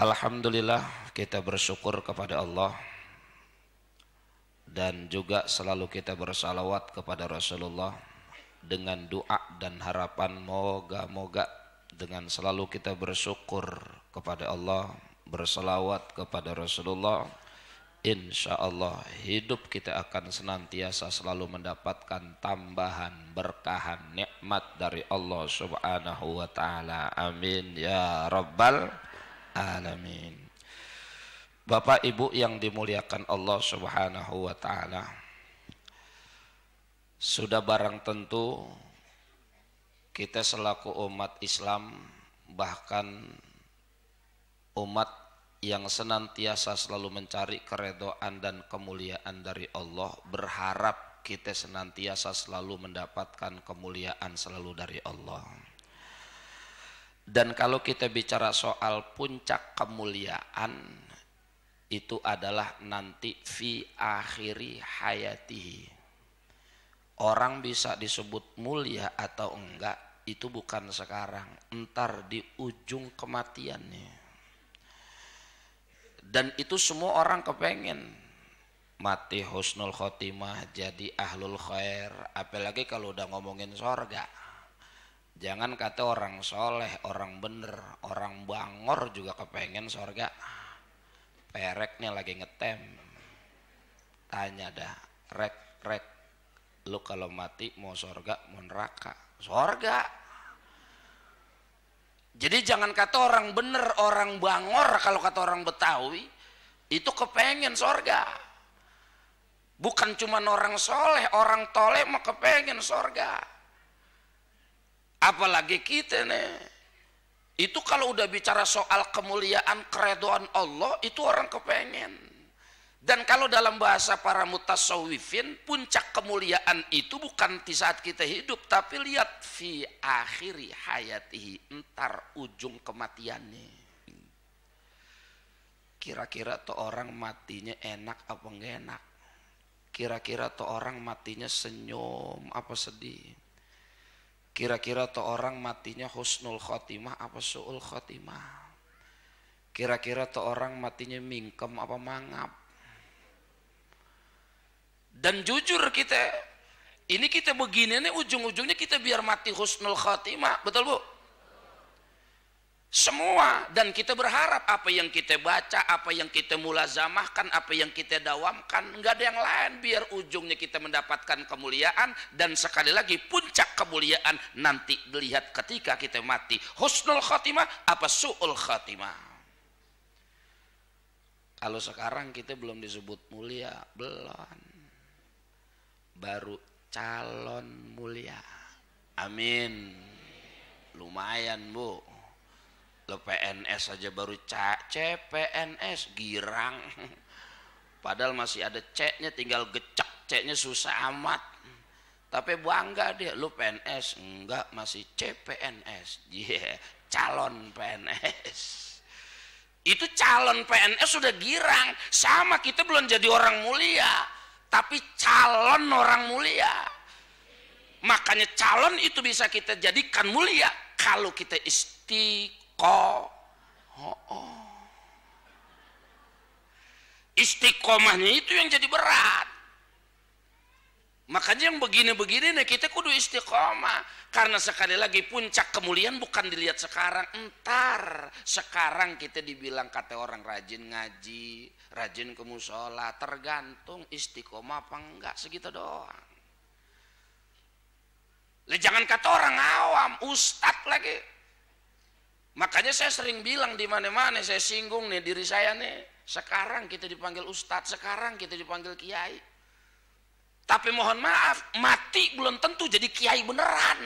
Alhamdulillah, kita bersyukur kepada Allah, dan juga selalu kita bersalawat kepada Rasulullah dengan doa dan harapan moga-moga dengan selalu kita bersyukur kepada Allah, bersalawat kepada Rasulullah, insya Allah hidup kita akan senantiasa selalu mendapatkan tambahan berkahan nikmat dari Allah subhanahu wa ta'ala. Amin ya rabbal alamin. Bapak ibu yang dimuliakan Allah subhanahu wa ta'ala, sudah barang tentu kita selaku umat Islam, bahkan umat yang senantiasa selalu mencari keridhaan dan kemuliaan dari Allah, berharap kita senantiasa selalu mendapatkan kemuliaan selalu dari Allah. Dan kalau kita bicara soal puncak kemuliaan, itu adalah nanti fi akhiri hayatihi. Orang bisa disebut mulia atau enggak itu bukan sekarang, entar di ujung kematiannya. Dan itu semua orang kepengen mati husnul khotimah, jadi ahlul khair. Apalagi kalau udah ngomongin sorga, jangan kata orang soleh, orang bener, orang bangor juga kepengen sorga. Pereknya lagi ngetem, tanya dah, rek, lu kalau mati mau sorga mau neraka? Sorga. Jadi jangan kata orang bener, orang bangor, kalau kata orang Betawi itu kepengen sorga. Bukan cuma orang soleh, orang toleh mah kepengen sorga. Apalagi kita nih, itu kalau udah bicara soal kemuliaan keridhaan Allah, itu orang kepengen. Dan kalau dalam bahasa para mutasawwifin, puncak kemuliaan itu bukan di saat kita hidup, tapi lihat fi akhiri hayatihi, entar ujung kematiannya. Kira-kira tuh orang matinya enak apa enggak enak? Kira-kira tuh orang matinya senyum apa sedih? Kira-kira tuh orang matinya husnul khotimah apa su'ul khotimah? Kira-kira tuh orang matinya mingkem apa mangap? Dan jujur ini kita begini nih, ujung-ujungnya kita biar mati husnul khatimah, betul Bu? Semua, Dan kita berharap apa yang kita baca, apa yang kita mulazamahkan, apa yang kita dawamkan, nggak ada yang lain, biar ujungnya kita mendapatkan kemuliaan. Dan sekali lagi puncak kemuliaan nanti dilihat ketika kita mati, husnul khatimah apa su'ul khatimah. Kalau sekarang kita belum disebut mulia, belum, baru calon mulia. Amin. Lumayan bu, lo PNS aja baru CPNS girang, padahal masih ada C-nya, tinggal gecek C-nya susah amat. Tapi bangga dia, lo PNS, enggak masih CPNS. Yeah, calon PNS. Itu calon PNS sudah girang. Sama, kita belum jadi orang mulia, tapi calon orang mulia. Makanya calon itu bisa kita jadikan mulia kalau kita istiqomahnya itu yang jadi berat. Makanya yang begini-begini nih kita kudu istiqomah. Karena sekali lagi puncak kemuliaan bukan dilihat sekarang, entar. Sekarang kita dibilang kata orang rajin ngaji, rajin ke musola, tergantung istiqomah apa enggak, segitu doang. Jangan kata orang awam, ustadz lagi. Makanya saya sering bilang di mana-mana, saya singgung nih diri saya nih. Sekarang kita dipanggil ustadz, sekarang kita dipanggil kiai. Tapi mohon maaf, mati belum tentu jadi kiai beneran.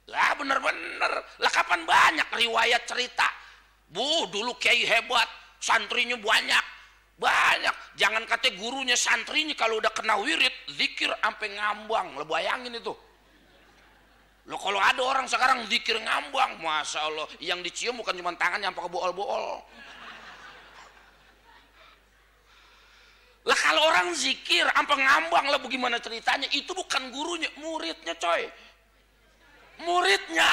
Lah bener-bener, lah kapan banyak riwayat cerita. Bu, dulu kiai hebat, santrinya banyak. Banyak, jangan kata gurunya, santrinya kalau udah kena wirid, zikir sampai ngambang. Lo bayangin itu. Lo kalau ada orang sekarang zikir ngambang, masya Allah, yang dicium bukan cuma tangannya, sampai ke bool-bool. Lah kalau orang zikir sampai ngambang, lah bagaimana ceritanya? Itu bukan gurunya, muridnya coy. Muridnya.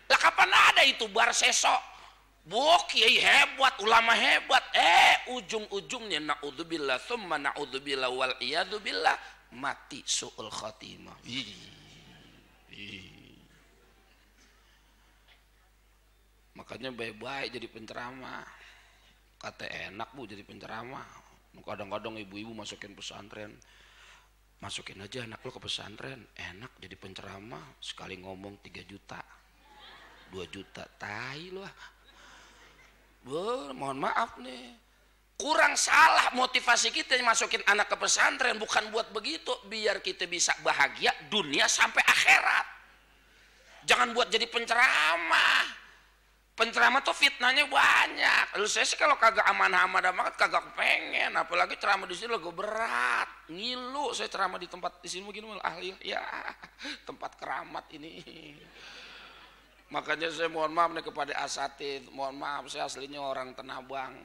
Lah kapan ada itu bar sesok? Bu, kiai hebat, ulama hebat. Ujung-ujungnya na'udzubillah, thumma na'udzubillah wal iyadzubillah, mati su'ul khatimah. Makanya baik-baik jadi penceramah. Kata enak bu jadi penceramah. Kadang-kadang ibu-ibu masukin pesantren, masukin aja anak lo ke pesantren, enak jadi penceramah, sekali ngomong 3 juta 2 juta, tai lo. Mohon maaf nih, kurang salah motivasi kita masukin anak ke pesantren, bukan buat begitu, biar kita bisa bahagia dunia sampai akhirat. Jangan buat jadi penceramah. Penceramah tuh fitnahnya banyak. Lalu saya sih kalau kagak amanah-amanah banget kagak pengen, apalagi ceramah di sini lagu berat, ngilu. Saya ceramah di tempat di sini begini ahli ya, tempat keramat ini. Makanya saya mohon maaf nih kepada asatid, mohon maaf saya aslinya orang Tanabang.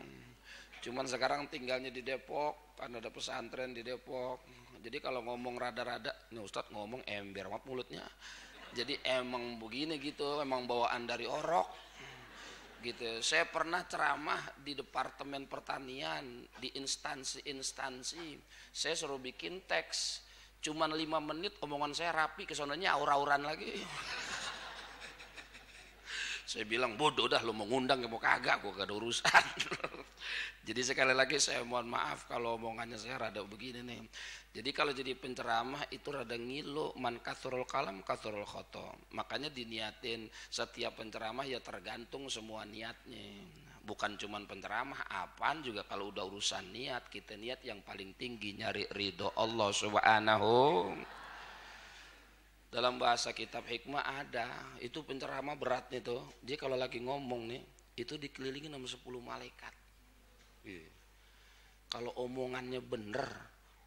Cuman sekarang tinggalnya di Depok, kan ada pesantren di Depok. Jadi kalau ngomong rada-rada, nih Ustadz ngomong ember mat mulutnya. Jadi emang begini gitu, emang bawaan dari orok. Gitu. Saya pernah ceramah di Departemen Pertanian, di instansi-instansi. Saya suruh bikin teks, cuman 5 menit omongan saya rapi, kesonanya aur-auran lagi. Saya bilang bodoh dah, lo mau ngundang mau kagak, gue gak ada urusan. Jadi sekali lagi saya mohon maaf kalau omongannya saya rada begini nih. Jadi kalau jadi penceramah itu rada ngilu, man kathurul kalam kathurul khoto. Makanya diniatin setiap penceramah ya tergantung semua niatnya. Bukan cuman penceramah, apaan juga kalau udah urusan niat, kita niat yang paling tinggi nyari ridho Allah subhanahu. Dalam bahasa kitab hikmah ada, itu penceramah berat nih tuh. Dia kalau lagi ngomong nih, itu dikelilingi sama 10 malaikat. Kalau omongannya bener,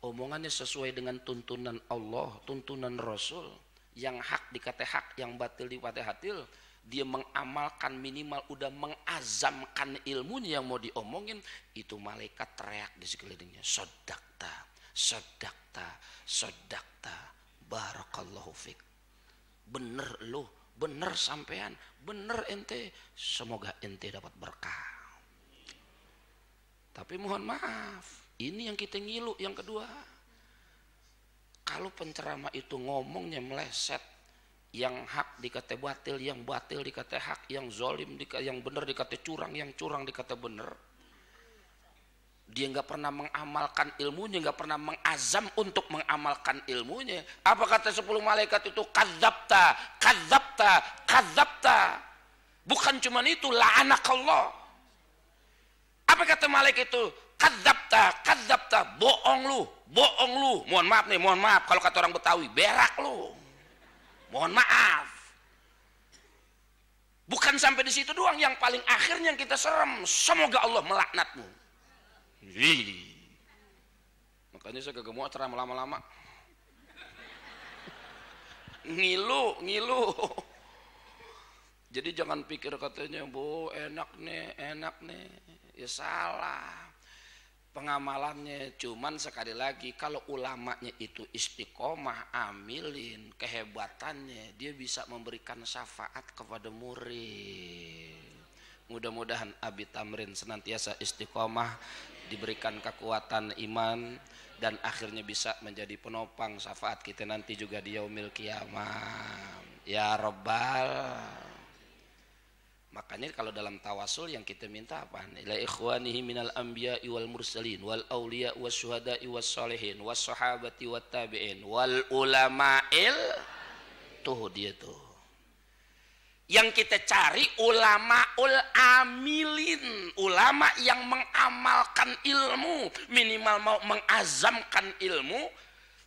omongannya sesuai dengan tuntunan Allah, tuntunan Rasul, yang hak dikata hak, yang batil dikata batil, dia mengamalkan, minimal udah mengazamkan ilmunya yang mau diomongin, itu malaikat teriak di sekelilingnya, sodakta, sodakta, sodakta, barakallahu fik. Bener lu, bener sampean, bener ente, semoga ente dapat berkah. Tapi mohon maaf, ini yang kita ngilu. Yang kedua, kalau penceramah itu ngomongnya meleset, yang hak dikata batil, yang batil dikata hak, yang zolim yang benar dikata curang, yang curang dikata benar. Dia nggak pernah mengamalkan ilmunya, nggak pernah mengazam untuk mengamalkan ilmunya. Apa kata 10 malaikat itu? Kadzabta, kadzabta, kadzabta. Bukan cuma itu, la'anakallah. Apa kata malaikat itu? Kadzabta, kadzabta, bohong lu, bohong lu. Mohon maaf nih, mohon maaf kalau kata orang Betawi, berak lu. Mohon maaf. Bukan sampai di situ doang, yang paling akhirnya yang kita serem, semoga Allah melaknatmu. Makanya saya kagak mau ceramah lama-lama. Ngilu. Jadi jangan pikir katanya, Bu, enak nih. Ya salah. Pengamalannya cuman sekali lagi, kalau ulamanya itu istiqomah, amilin kehebatannya, dia bisa memberikan syafaat kepada murid. Mudah-mudahan Abi Tamrin senantiasa istiqomah, diberikan kekuatan iman, dan akhirnya bisa menjadi penopang syafaat kita nanti juga di yaumil qiyamah. Ya Rabbal. Makanya kalau dalam tawasul yang kita minta apa? Ila ikhwanihi minal anbiya'i wal mursalin wal awliya was syuhada'i was sholihin was sahabati wat tabi'in wal ulama'il. Tuh dia tuh. Yang kita cari ulamaul amilin, ulama yang mengamalkan ilmu, minimal mau mengazamkan ilmu.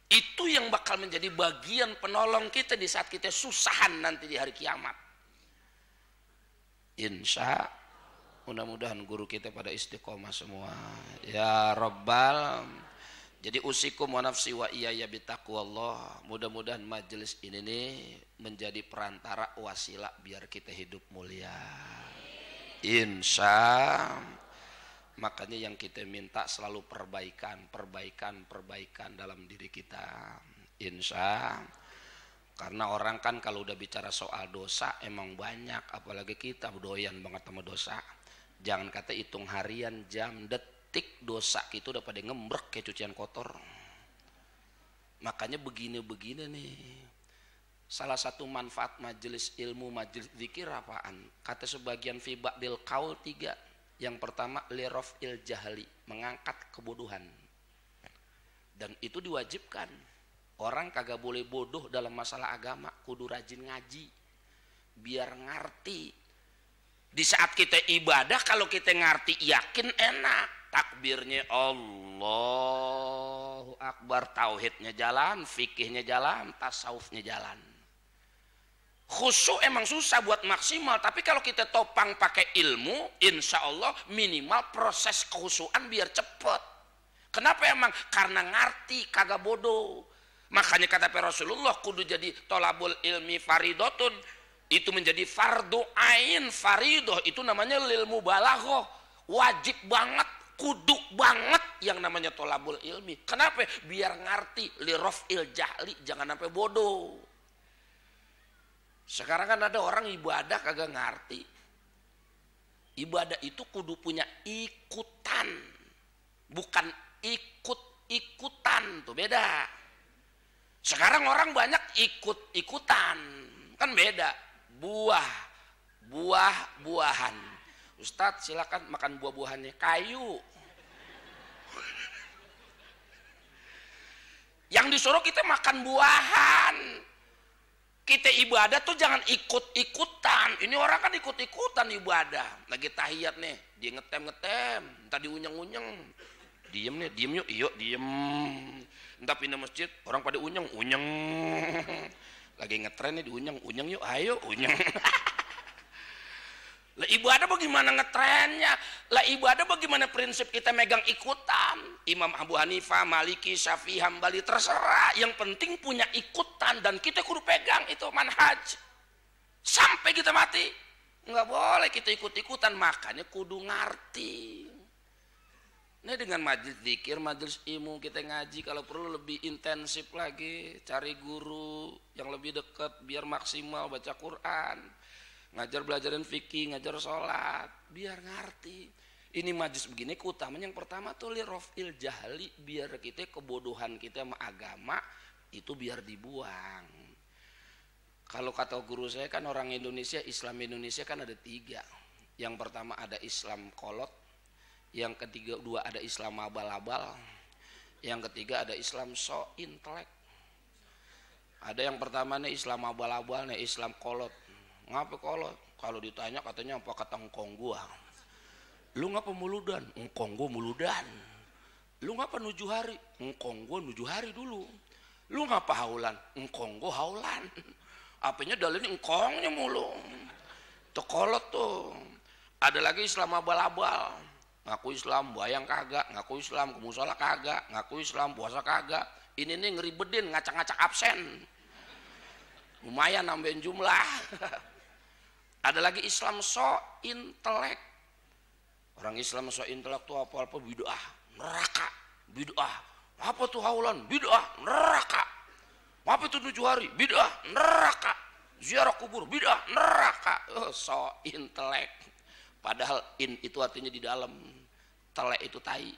Itu yang bakal menjadi bagian penolong kita di saat kita susahan nanti di hari kiamat. Insya mudah-mudahan guru kita pada istiqomah semua. Ya Rabbal. Jadi usikum wa nafsi wa iyaya bitaqwallah. Mudah-mudahan majelis ini nih menjadi perantara wasilah biar kita hidup mulia. Insya. Makanya yang kita minta selalu perbaikan dalam diri kita. Insya. Karena orang kan kalau udah bicara soal dosa emang banyak, apalagi kita doyan banget sama dosa. Jangan kata hitung harian, jam, detik, dosa kita udah pada ngembrek kayak cucian kotor. Makanya begini-begini nih. Salah satu manfaat majelis ilmu, majelis zikir apaan? Kata sebagian fi ba'dil qaul 3. Yang pertama liraf'il jahli, mengangkat kebodohan. Dan itu diwajibkan. Orang kagak boleh bodoh dalam masalah agama, kudu rajin ngaji biar ngerti. Di saat kita ibadah, kalau kita ngerti yakin enak, takbirnya Allahu Akbar, tauhidnya jalan, fikihnya jalan, tasawufnya jalan. Khusyuk emang susah buat maksimal, tapi kalau kita topang pakai ilmu, insya Allah minimal proses kekhusyuan biar cepet. Kenapa emang? Karena ngerti, kagak bodoh. Makanya kata Rasulullah, kudu jadi tolabul ilmi faridotun, itu menjadi fardu ain. Faridoh itu namanya lil mubalaghah, wajib banget, kudu banget yang namanya tolabul ilmi. Kenapa? Biar ngerti, liraf'il jahli, jangan sampai bodoh. Sekarang kan ada orang ibadah kagak ngerti. Ibadah itu kudu punya ikutan, bukan ikut-ikutan, tuh beda. Sekarang orang banyak ikut-ikutan, kan beda. Buah-buahan. Ustadz silakan makan buah-buahannya, kayu. Yang disuruh kita makan buahan. Kita ibadah tuh jangan ikut-ikutan. Ini orang kan ikut-ikutan ibadah. Lagi tahiyat nih, dia ngetem-ngetem, tadi unyeng-unyeng. Diem nih, diem yuk, yuk diem. Entah pindah masjid, orang pada unyeng. Lagi ngetren nih di unyeng yuk, ayo unyeng. Lah ibadah bagaimana ngetrennya? Lah ibadah bagaimana prinsip kita megang ikutan? Imam Abu Hanifah, Maliki, Syafi'i, Hambali, terserah. Yang penting punya ikutan dan kita kudu pegang itu manhaj. Sampai kita mati. Nggak boleh kita ikut-ikutan, makanya kudu ngerti. Ini dengan majelis zikir, majelis ilmu kita ngaji, kalau perlu lebih intensif lagi, cari guru yang lebih dekat biar maksimal baca Quran, ngajar belajarin fikih, ngajar sholat, biar ngerti. Ini majelis begini keutamanya yang pertama tuh liraf'il jahli, biar kita kebodohan kita sama agama itu biar dibuang. Kalau kata guru saya kan orang Indonesia, Islam Indonesia kan ada 3. Yang pertama ada Islam kolot, yang ketiga dua ada Islam abal-abal, yang ketiga ada Islam so intelek. Ada yang pertama nih Islam abal-abal nih, Islam kolot. Ngapa kolot? Kalau ditanya katanya apa kata engkong gua. Lu ngapa muludan? Engkong gua muludan. Lu ngapa 7 hari? Engkong gua 7 hari dulu. Lu ngapa haulan? Engkong gua haulan. Apanya dalilnya engkongnya mulu. Tuh kolot tuh. Ada lagi Islam abal-abal. Ngaku Islam bayang kagak, ngaku Islam ke musola kagak, ngaku Islam puasa kagak. Ini nih ngeribedin, ngacak-ngacak absen. Lumayan nambahin jumlah. Ada lagi Islam so intelek. Orang Islam so intelek tuh apa-apa bid'ah, neraka, bid'ah. Apa tuh haulan? Bid'ah, neraka. Apa itu 7 hari? Bid'ah, neraka. Ziarah kubur, bid'ah, neraka. So intelek. Padahal in itu artinya di dalam, telek itu tai.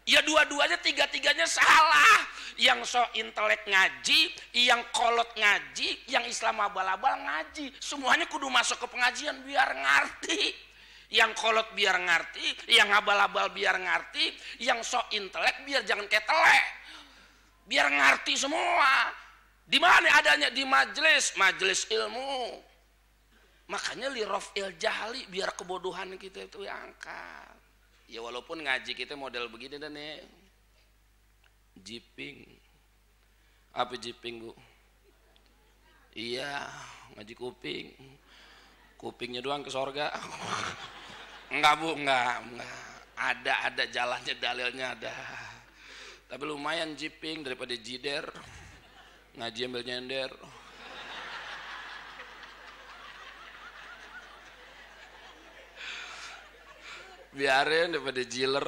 Ya dua-duanya, tiga-tiganya salah. Yang so intelek ngaji, yang kolot ngaji, yang Islam abal-abal ngaji. Semuanya kudu masuk ke pengajian biar ngerti. Yang kolot biar ngerti, yang abal-abal biar ngerti, yang so intelek biar jangan kayak telek. Biar ngerti semua. Di mana adanya? Di majelis ilmu. Makanya li raf'il jahli, biar kebodohan kita itu angkat. Ya walaupun ngaji kita model begini dan nih. Jiping. Apa jiping, Bu? Iya, ngaji kuping. Kupingnya doang ke sorga. Enggak, Bu, enggak. Ada jalannya, dalilnya ada. Tapi lumayan jiping daripada jider. Ngaji ambil nyender. Biarin daripada jiler.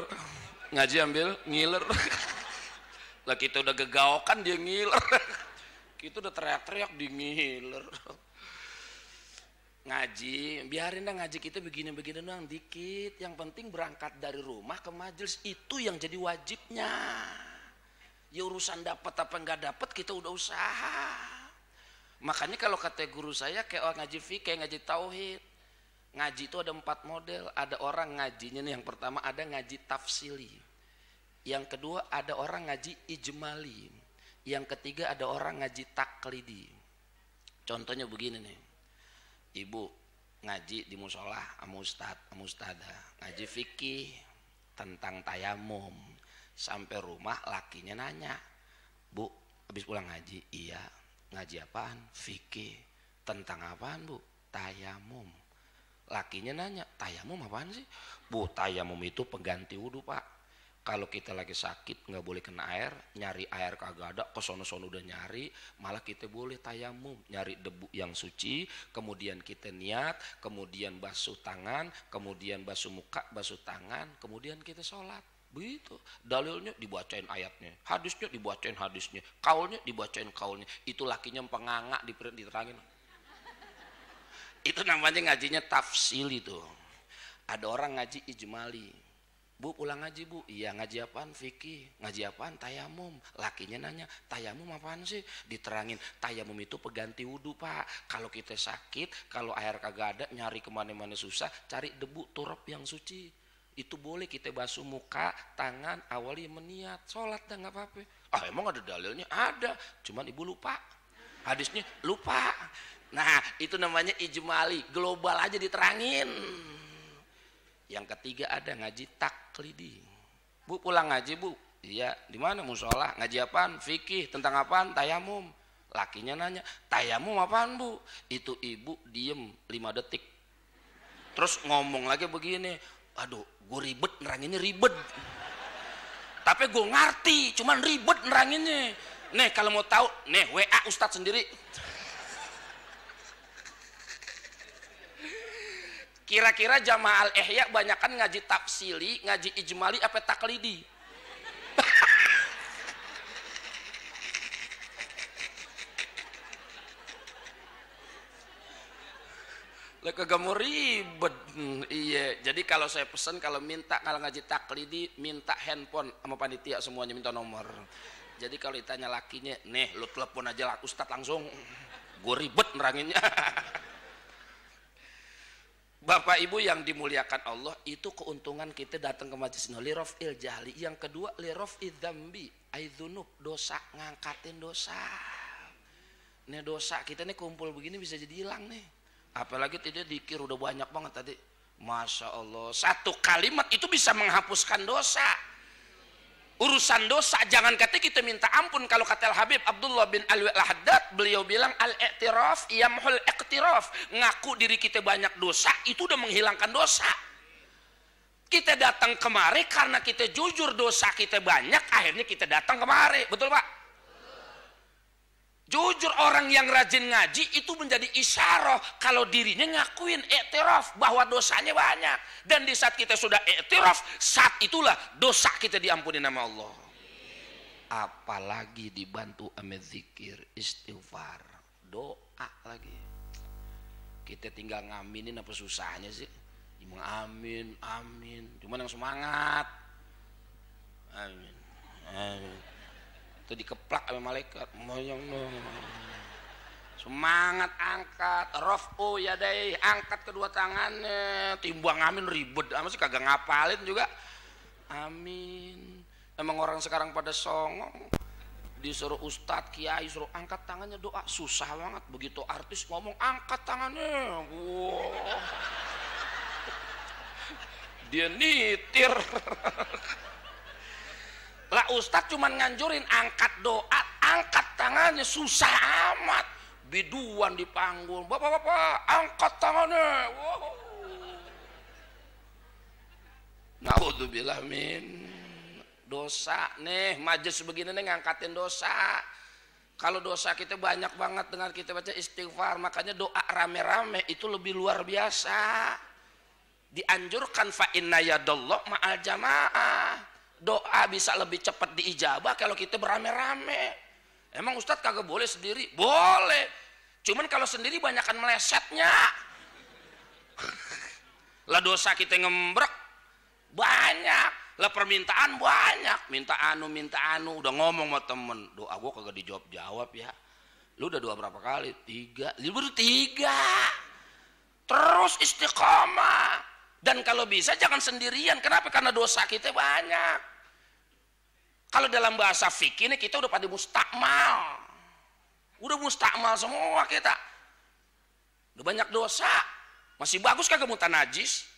Ngaji ambil ngiler. Lah kita udah gegaokan dia ngiler. Kita udah teriak-teriak dia ngiler. Ngaji, biarin dah ngaji kita begini-begini doang dikit. Yang penting berangkat dari rumah ke majelis, itu yang jadi wajibnya. Ya urusan dapat apa enggak dapat kita udah usaha. Makanya kalau kata guru saya kayak orang ngaji fikih, ngaji tauhid. Ngaji itu ada 4 model. Ada orang ngajinya nih, yang pertama ada ngaji tafsili. Yang kedua ada orang ngaji ijmali. Yang ketiga ada orang ngaji taklidi. Contohnya begini nih. Ibu ngaji di musola sama ustadz, sama ustadzah. Ngaji fikih tentang tayamum. Sampai rumah lakinya nanya, Bu, habis pulang ngaji? Iya. Ngaji apaan? Fikih. Tentang apaan, Bu? Tayamum. Lakinya nanya, tayamum apaan sih? Bu, tayamum itu pengganti wudhu, Pak. Kalau kita lagi sakit nggak boleh kena air, nyari air kagak ada, kesono-sono udah nyari, malah kita boleh tayamum, nyari debu yang suci, kemudian kita niat, kemudian basuh tangan, kemudian basuh muka, basuh tangan, kemudian kita sholat. Begitu. Dalilnya dibacain ayatnya, hadisnya dibacain hadisnya, kaulnya dibacain kaulnya. Itu lakinya penganga diterangin. Itu namanya ngajinya tafsil itu. Ada orang ngaji ijmali. Bu, pulang ngaji, Bu. Iya, ngaji apaan? Fikih. Ngaji apaan? Tayamum. Lakinya nanya, tayamum apaan sih? Diterangin, tayamum itu pengganti wudhu, Pak. Kalau kita sakit, kalau air kagak ada, nyari kemana-mana susah, cari debu turap yang suci. Itu boleh kita basuh muka, tangan, awali meniat, sholat dah nggak apa-apa. Ah, emang ada dalilnya? Ada, cuman ibu lupa. Hadisnya lupa. Nah, itu namanya ijmali, global aja diterangin. Yang ketiga ada ngaji taklidi. Bu, pulang ngaji, Bu. Iya, di mana? Musola. Ngaji apaan? Fikih. Tentang apaan? Tayamum. Lakinya nanya, tayamum apaan, Bu? Itu ibu diem 5 detik. Terus ngomong lagi begini, aduh, gue ribet neranginnya, ribet. Tapi gue ngerti, cuman ribet neranginnya. Nih, kalau mau tahu, nih WA Ustadz sendiri. Kira-kira jamaah al-ihya banyakan ngaji tafsili, ngaji ijmali, apa taklidi? Lah kagak mau ribet. Iya, jadi kalau saya pesan kalau ngaji taklidi minta handphone sama panitia semuanya minta nomor. Jadi kalau ditanya lakinya, nih lu telepon aja lah Ustadz langsung. Gue ribet neranginnya. Bapak Ibu yang dimuliakan Allah, itu keuntungan kita datang ke majelis lirafil jahli. Yang kedua lirafil dzambi, aidzunub, dosa, ngangkatin dosa. Nih dosa kita nih kumpul begini bisa jadi hilang nih. Apalagi tidak dikir udah banyak banget tadi. Masya Allah, satu kalimat itu bisa menghapuskan dosa. Urusan dosa jangan kata kita minta ampun. Kalau kata Al-Habib Abdullah bin Alwi Al-Haddad, beliau bilang al-i'tiraf yamhul iqtiraf. Ngaku diri kita banyak dosa itu udah menghilangkan dosa. Kita datang kemari karena kita jujur dosa kita banyak, akhirnya kita datang kemari. Betul Pak? Jujur orang yang rajin ngaji itu menjadi isyarah kalau dirinya ngakuin i'tiraf bahwa dosanya banyak. Dan di saat kita sudah i'tiraf, saat itulah dosa kita diampuni nama Allah. Apalagi dibantu sama zikir, istighfar, doa lagi. Kita tinggal ngaminin apa susahnya sih? Amin, amin. Cuman yang semangat. Amin, amin. Itu dikeplak sama malaikat. Semangat angkat, rafu yadai, angkat kedua tangannya, timbang amin ribet, amat sih kagak ngapalin juga. Amin. Emang orang sekarang pada songong, disuruh ustadz, kiai suruh angkat tangannya doa, susah banget. Begitu artis ngomong angkat tangannya, wow. Dia nitir. Lah ustadz cuman nganjurin angkat doa, angkat tangannya, susah amat. Biduan di panggung, bapak-bapak angkat tangannya. Wow. Naudzubillah min. Dosa nih, majelis begini nih ngangkatin dosa. Kalau dosa kita banyak banget dengan kita baca istighfar, makanya doa rame-rame itu lebih luar biasa. Dianjurkan fa inna yadallah ma'al jamaah. Doa bisa lebih cepat diijabah kalau kita beramai-ramai. Emang Ustadz kagak boleh sendiri? Boleh. Cuman kalau sendiri banyakan melesetnya. Lah dosa kita ngembrek banyak. Lah permintaan banyak. Minta anu. Udah ngomong sama temen. Doa gua kagak dijawab ya. Lu udah doa berapa kali? 3. Lu baru 3. Terus istiqomah. Dan kalau bisa jangan sendirian. Kenapa? Karena dosa kita banyak. Kalau dalam bahasa fikih ini kita udah pada mustakmal. Udah mustakmal semua kita. Udah banyak dosa. Masih bagus kagak mutanajis?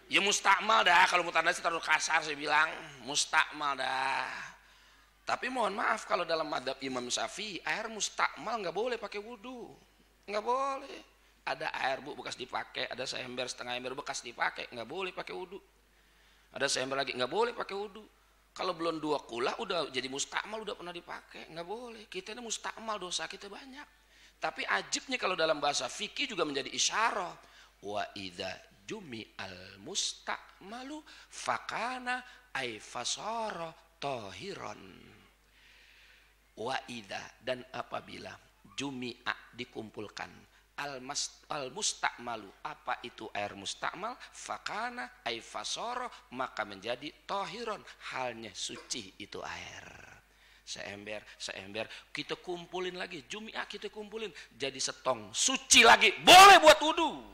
Ya mustakmal dah. Kalau mutanajis terlalu kasar saya bilang. Mustakmal dah. Tapi mohon maaf kalau dalam madhab Imam Syafi'i air mustakmal nggak boleh pakai wudu. Nggak boleh. Ada air bu bekas dipakai, ada seember setengah ember bekas dipakai, nggak boleh pakai wudu. Ada seember lagi nggak boleh pakai wudu. Kalau belum 2 kulah udah jadi mustakmal, udah pernah dipakai, nggak boleh. Kita ini mustakmal, dosa kita banyak. Tapi ajibnya kalau dalam bahasa fikih juga menjadi isyarah. Wa idza jumi'al mustakmalu fakana ay fasara tahiran. Wa idza, dan apabila jumi'a dikumpulkan al mustakmalu, apa itu air mustakmal? Fakana ay fasoro, maka menjadi tohiron, halnya suci itu air. Seember kita kumpulin lagi, jumi'ah kita kumpulin jadi setong, suci lagi, boleh buat wudu.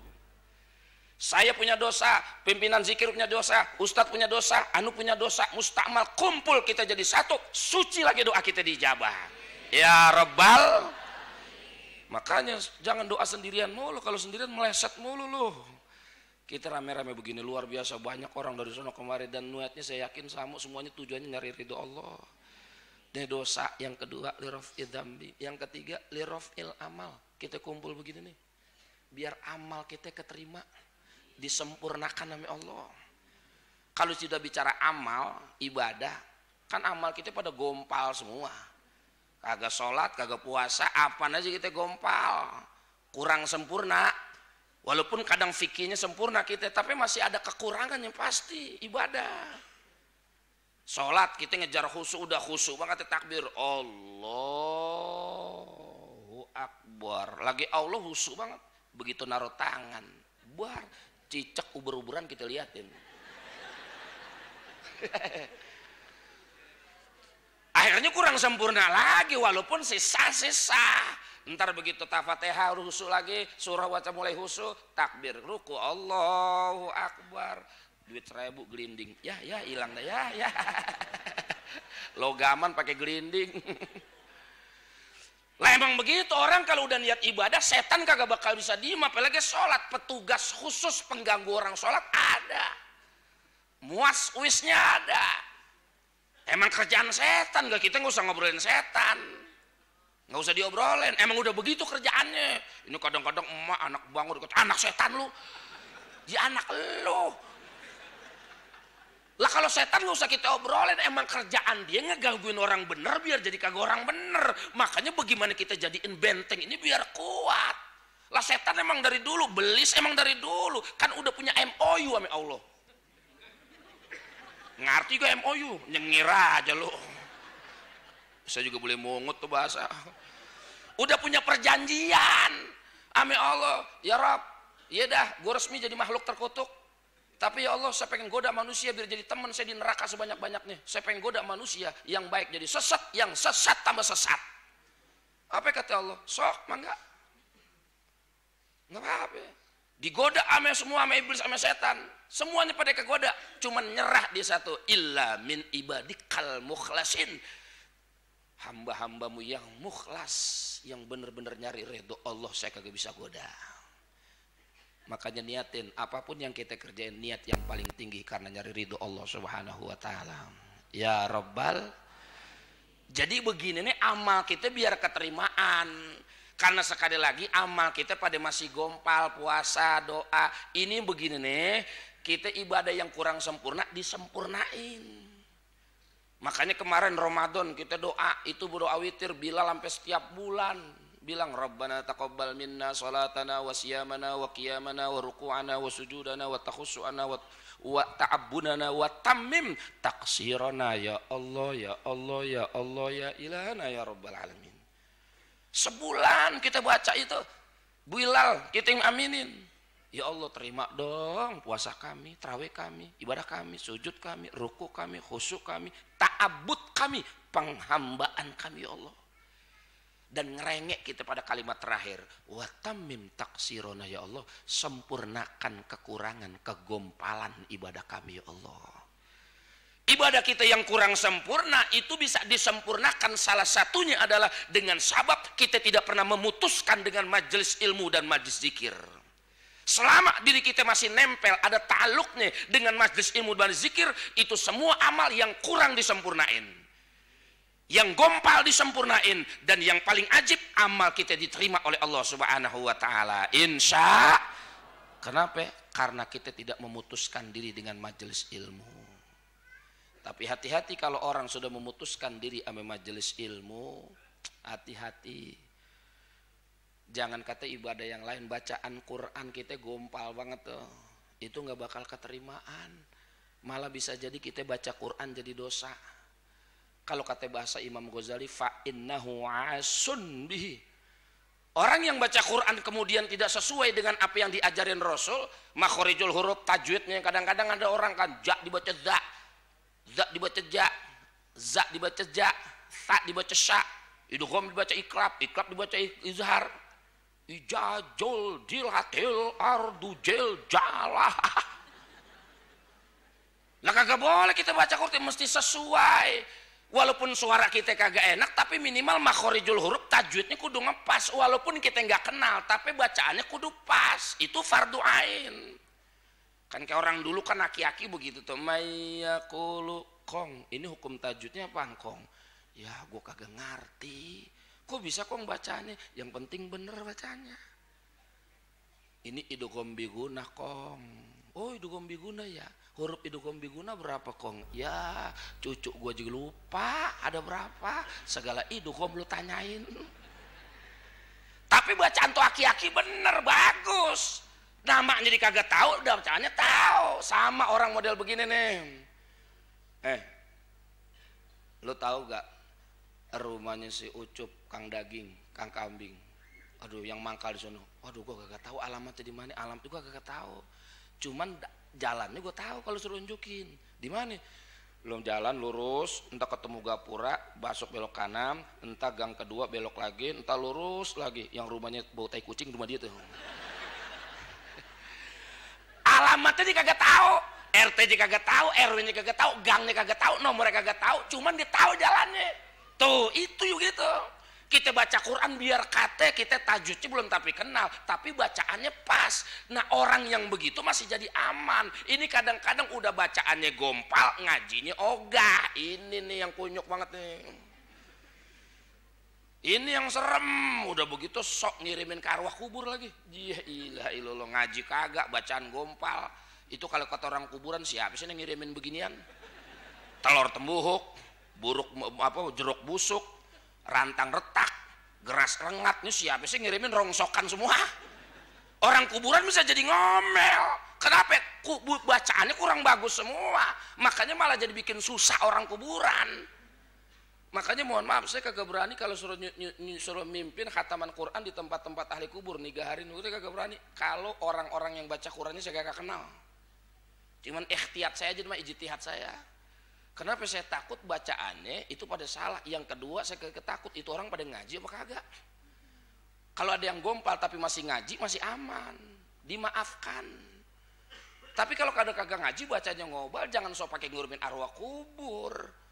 Saya punya dosa, pimpinan zikir punya dosa, ustadz punya dosa, anu punya dosa, mustakmal, kumpul kita jadi satu, suci lagi, doa kita dijabah. Ya Rabbal. Makanya jangan doa sendirian mulu, kalau sendirian meleset mulu loh. Kita rame-rame begini luar biasa, banyak orang dari sana kemari, dan niatnya saya yakin sama semuanya tujuannya nyari ridho Allah. Ini dosa. Yang kedua lirafil dzambi, yang ketiga lirafil amal. Kita kumpul begini nih biar amal kita keterima, disempurnakan nama Allah. Kalau sudah bicara amal ibadah, kan amal kita pada gompal semua. Kagak sholat, kagak puasa, apa aja kita gompal, kurang sempurna. Walaupun kadang fikihnya sempurna kita, tapi masih ada kekurangan yang pasti ibadah. Sholat kita ngejar khusyuk, udah khusyuk banget takbir, Allahu Akbar, lagi Allah khusyuk banget. Begitu naruh tangan, buar, cicak uber-uberan kita liatin. Akhirnya kurang sempurna lagi, walaupun sisa-sisa. Ntar begitu Tafatihah husu lagi, surah baca mulai husu, takbir, ruku, Allahu Akbar, duit 1000 gelinding, ya hilang dah ya. Logaman pakai gelinding. Lah emang begitu orang kalau udah niat ibadah, setan kagak bakal bisa diem, apalagi sholat. Petugas khusus pengganggu orang sholat ada, muas-uisnya ada. Emang kerjaan setan, kita nggak usah ngobrolin setan. Nggak usah diobrolin, emang udah begitu kerjaannya. Ini kadang-kadang emak anak bangun, anak setan lu, dia anak lu. Lah kalau setan nggak usah kita obrolin, emang kerjaan dia ngegangguin orang bener biar jadi kagak orang bener. Makanya bagaimana kita jadiin benteng ini biar kuat. Lah setan emang dari dulu, belis emang dari dulu, kan udah punya MOU sama Allah. Ngerti gak MOU? Nyengir aja lu. Saya juga boleh mungut tuh bahasa. Udah punya perjanjian ame Allah, ya Rabb, iya dah gue resmi jadi makhluk terkutuk, tapi ya Allah saya pengen goda manusia biar jadi teman saya di neraka sebanyak-banyaknya. Saya pengen goda manusia yang baik jadi sesat, yang sesat tambah sesat. Apa kata Allah? Sok mangga, nggak apa-apa. Digoda ame semua, ame iblis, ame setan, semuanya pada kegoda, cuman nyerah di satu, illa min ibadikal mukhlasin, hamba-hambamu yang mukhlas, yang benar-benar nyari ridho Allah, saya kagak bisa goda. Makanya niatin apapun yang kita kerjain, niat yang paling tinggi karena nyari ridho Allah Subhanahu wa taala. Ya Rabbal. Jadi begini nih amal kita biar keterimaan. Karena sekali lagi amal kita pada masih gompal, puasa, doa. Ini begini nih, kita ibadah yang kurang sempurna disempurnain. Makanya kemarin Ramadan kita doa, itu berdoa witir Bilal sampai setiap bulan bilang Rabbana taqabbal minna salatana wa siyamana wa qiyamana wa ruku'ana wa sujudana wa takhussu'ana wa ta'abbunana wa tammim taqsirana ya Allah ya Allah ya Allah ya ilahana ya Rabbal alamin. Sebulan kita baca itu, Bilal kita yang aminin. Ya Allah terima dong puasa kami, tarawih kami, ibadah kami, sujud kami, ruku kami, khusyuk kami, ta'abud kami, penghambaan kami ya Allah. Dan ngerengek kita pada kalimat terakhir, wa tammim taksirona ya Allah, sempurnakan kekurangan, kegompalan ibadah kami ya Allah. Ibadah kita yang kurang sempurna itu bisa disempurnakan, salah satunya adalah dengan sabab kita tidak pernah memutuskan dengan majelis ilmu dan majelis zikir. Selama diri kita masih nempel, ada ta'aluknya dengan majelis ilmu dan zikir, itu semua amal yang kurang disempurnain, yang gompal disempurnain, dan yang paling ajib amal kita diterima oleh Allah Subhanahu wa taala. Insya. Kenapa? Karena kita tidak memutuskan diri dengan majelis ilmu. Tapi hati-hati kalau orang sudah memutuskan diri sama majelis ilmu, hati-hati. Jangan kata ibadah yang lain, bacaan Quran kita gompal banget tuh, itu nggak bakal keterimaan. Malah bisa jadi kita baca Quran jadi dosa. Kalau kata bahasa Imam Ghazali, fa innahu asun bihi. Orang yang baca Quran kemudian tidak sesuai dengan apa yang diajarin Rasul, makhorijul huruf, tajwidnya kadang-kadang ada orang kan ja dibaca za, za dibaca ja, za dibaca ja, ta dibaca sya, idgham dibaca iklab, iklab dibaca izhar. Ijajul dilhatil ardu jil jalah. Lah kagak boleh kita baca Quran, mesti sesuai. Walaupun suara kita kagak enak, tapi minimal makhorijul huruf, tajwidnya kudu ngepas. Walaupun kita nggak kenal, tapi bacaannya kudu pas. Itu fardu ain. Kan kayak orang dulu kan aki-aki begitu tuh, mayakulu kong. Ini hukum tajwidnya apa kong? Ya gua kagak ngerti. Kok bisa kong bacanya? Yang penting bener bacanya. Ini idgham biguna kong. Oh idgham biguna ya. Huruf idgham biguna berapa kong? Ya cucu gua juga lupa ada berapa. Segala idgham lu tanyain. Tapi bacaan tuh aki-aki bener, bagus. Namanya jadi kagak tahu, udah bacaannya tahu. Sama orang model begini nih. Lu tahu gak rumahnya si Ucup, Kang Daging, Kang Kambing, Aduh, yang mangkal di sana. Waduh, gua kagak tahu alamatnya di mana. Alamat gua kagak tahu. Cuman jalannya gua tahu kalau suruh unjukin. Di mana? Belum jalan lurus, entah ketemu gapura, masuk belok kanan, entah gang kedua belok lagi, entah lurus lagi. Yang rumahnya bau tai kucing rumah dia tuh. Alamatnya dia kagak tahu, RT-nya kagak tahu, RW-nya kagak tahu, gangnya kagak tahu, nomornya kagak tahu, cuman dia tahu jalannya. Tuh, itu yuk gitu. Kita baca Quran biar kate kita tajudnya belum tapi kenal, tapi bacaannya pas. Nah, orang yang begitu masih jadi aman. Ini kadang-kadang udah bacaannya gompal, ngajinya ogah. Ini nih yang kunyuk banget nih. Ini yang serem, udah begitu sok ngirimin ke arwah kubur lagi. Ya ilah ilallah, ngaji kagak, bacaan gompal. Itu kalau kata orang kuburan, siapa sih yang ngirimin beginian? Telur tembuhuk, jeruk busuk, rantang retak, geras rengat. Ini siapa sih ngirimin rongsokan semua? Orang kuburan bisa jadi ngomel. Kenapa? Bacaannya kurang bagus semua. Makanya malah jadi bikin susah orang kuburan. Makanya mohon maaf, saya kagak berani kalau suruh mimpin khataman Quran di tempat-tempat ahli kubur 3 hari nunggu, saya kagak berani. Kalau orang-orang yang baca Qurannya saya kagak kenal. Cuman ikhtiyat saya aja, ijtihad saya. Kenapa saya takut bacaannya itu pada salah. Yang kedua saya takut itu orang pada ngaji apa kagak. Kalau ada yang gompal tapi masih ngaji masih aman, dimaafkan. Tapi kalau kagak ngaji bacanya ngobal, jangan sok pakai ngurumin arwah kubur.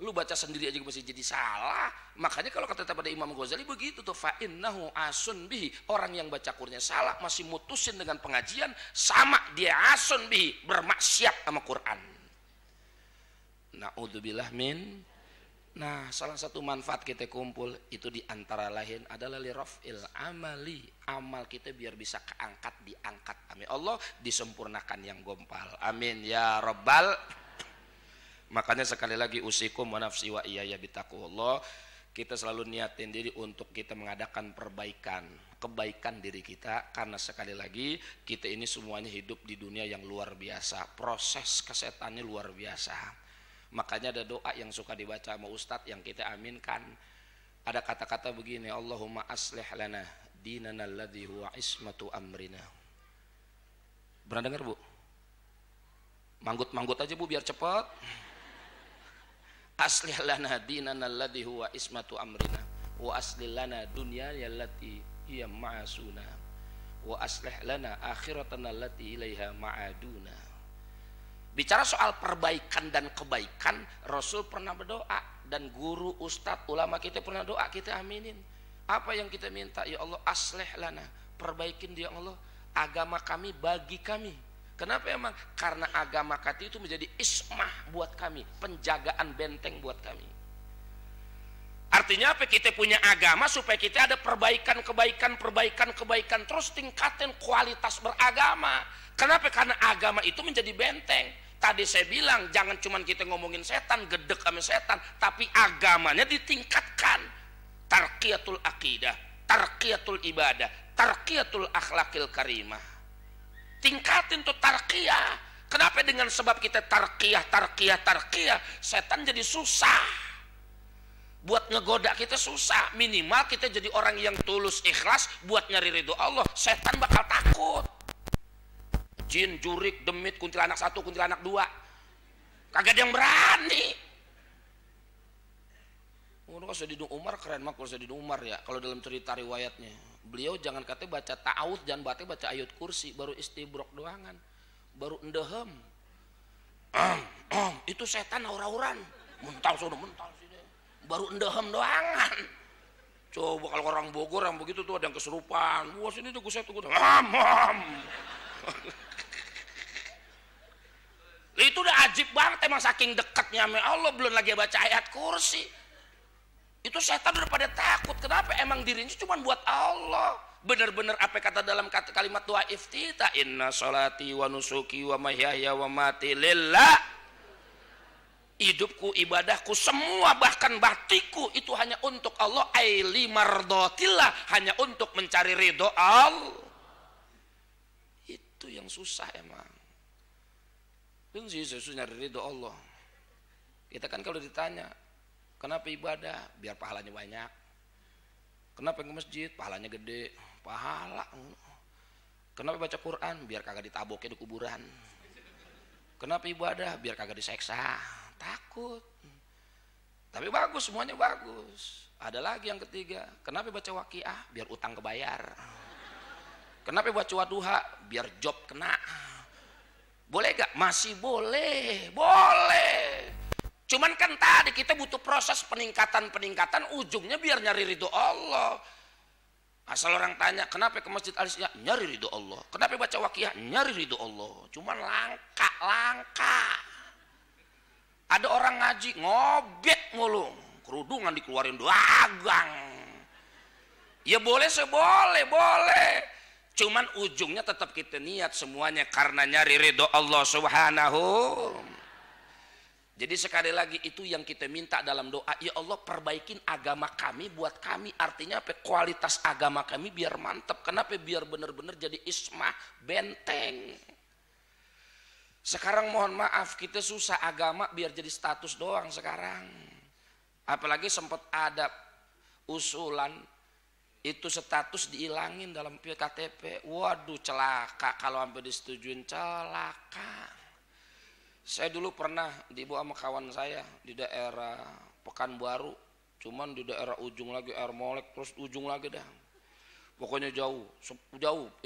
Lu baca sendiri aja masih jadi salah. Makanya kalau kata pada Imam Ghazali begitu tuh, fa innahu asun bihi, orang yang baca Qur'annya salah masih mutusin dengan pengajian, sama dia asun bihi, bermaksiat sama Quran. Na'udzubillah min. Nah, salah satu manfaat kita kumpul itu diantara lain adalah lirafil amali, amal kita biar bisa diangkat amin Allah, disempurnakan yang gompal, amin ya rabbal. Makanya sekali lagi usikum wa nafsi wa iyaya bitaqwallah, kita selalu niatin diri untuk kita mengadakan kebaikan diri kita, karena sekali lagi kita ini semuanya hidup di dunia yang luar biasa, proses kesetannya luar biasa. Makanya ada doa yang suka dibaca sama ustadz yang kita aminkan. Ada kata-kata begini, Allahumma aslih lana dinana alladhi huwa ismatu amrina. Pernah dengar Bu? Manggut-manggut aja Bu biar cepat. Aslih lana dinana alladhi huwa ismatu amrina wa aslih lana dunyana allati hiya ma'asuna wa aslih lana akhiratana allati ilaiha ma'aduna. Bicara soal perbaikan dan kebaikan, Rasul pernah berdoa dan guru, ustadz, ulama kita pernah doa, kita aminin. Apa yang kita minta? Ya Allah, aslih lana, perbaikin dia Allah agama kami bagi kami. Kenapa emang? Karena agama kami itu menjadi ismah buat kami, penjagaan benteng buat kami. Artinya apa? Kita punya agama supaya kita ada perbaikan, terus tingkatin kualitas beragama. Kenapa? Karena agama itu menjadi benteng. Tadi saya bilang jangan cuma kita ngomongin setan, gedek sama setan, tapi agamanya ditingkatkan. Tarqiyatul aqidah, tarqiyatul ibadah, tarqiyatul akhlakil karimah. Tingkatin tuh tarqiyah. Kenapa? Dengan sebab kita tarqiyah, setan jadi susah. Buat ngegoda kita susah. Minimal kita jadi orang yang tulus ikhlas buat nyari ridho Allah, setan bakal takut. Jin, jurik, demit, kuntilanak 1, kuntilanak 2, kagak ada yang berani. Kalau Sayyidina Umar keren mah, kalau Sayyidina Umar ya, kalau dalam cerita riwayatnya, beliau jangan katanya baca ta'awud, jangan baca ayat kursi, baru istibrok doangan, baru endehem. Itu setan aur-auran, mental sini, baru endehem doangan. Coba kalau orang Bogor yang begitu tuh ada yang kesurupan, wah sini tuh gue setu, itu udah ajib banget, emang saking dekatnya sama Allah, belum lagi baca ayat kursi. Itu setan udah pada takut. Kenapa? Emang dirinya cuma buat Allah. Bener-bener apa kata dalam kalimat doa iftitah, inna sholati wa nusuki wa mahyaya wa mati lillah. Hidupku, ibadahku, semua bahkan batiku itu hanya untuk Allah, aili mardotillah, hanya untuk mencari ridho Allah. Itu yang susah emang. Itu susah nyari ridho Allah. Kita kan kalau ditanya kenapa ibadah, biar pahalanya banyak. Kenapa ke masjid? Pahalanya gede. Pahala. Kenapa baca Quran? Biar kagak ditaboknya di kuburan. Kenapa ibadah? Biar kagak diseksa. Takut. Tapi bagus, semuanya bagus. Ada lagi yang ketiga. Kenapa baca waqiah? Biar utang kebayar. Kenapa baca wadduha? Biar job kena. Boleh gak? Masih boleh. Boleh. Cuman kan tadi kita butuh proses peningkatan, ujungnya biar nyari ridho Allah. Asal orang tanya, kenapa ke masjid Al-Isyah? Nyari ridho Allah. Kenapa baca waqiah? Nyari ridho Allah. Cuman langka. Ada orang ngaji, ngobet ngulung. Kerudungan dikeluarin dagang. Ya boleh, boleh. Cuman ujungnya tetap kita niat semuanya karena nyari ridho Allah Subhanahu. Jadi sekali lagi itu yang kita minta dalam doa, ya Allah perbaikin agama kami buat kami. Artinya apa? Kualitas agama kami biar mantap. Kenapa? Biar benar-benar jadi ismah, benteng. Sekarang mohon maaf kita susah agama biar jadi status doang sekarang. Apalagi sempat ada usulan itu status dihilangin dalam KTP. Waduh celaka kalau sampai disetujuin, celaka. Saya dulu pernah dibawa sama kawan saya di daerah Pekanbaru, cuman di daerah ujung lagi Air Molek, terus ujung lagi dah. Pokoknya jauh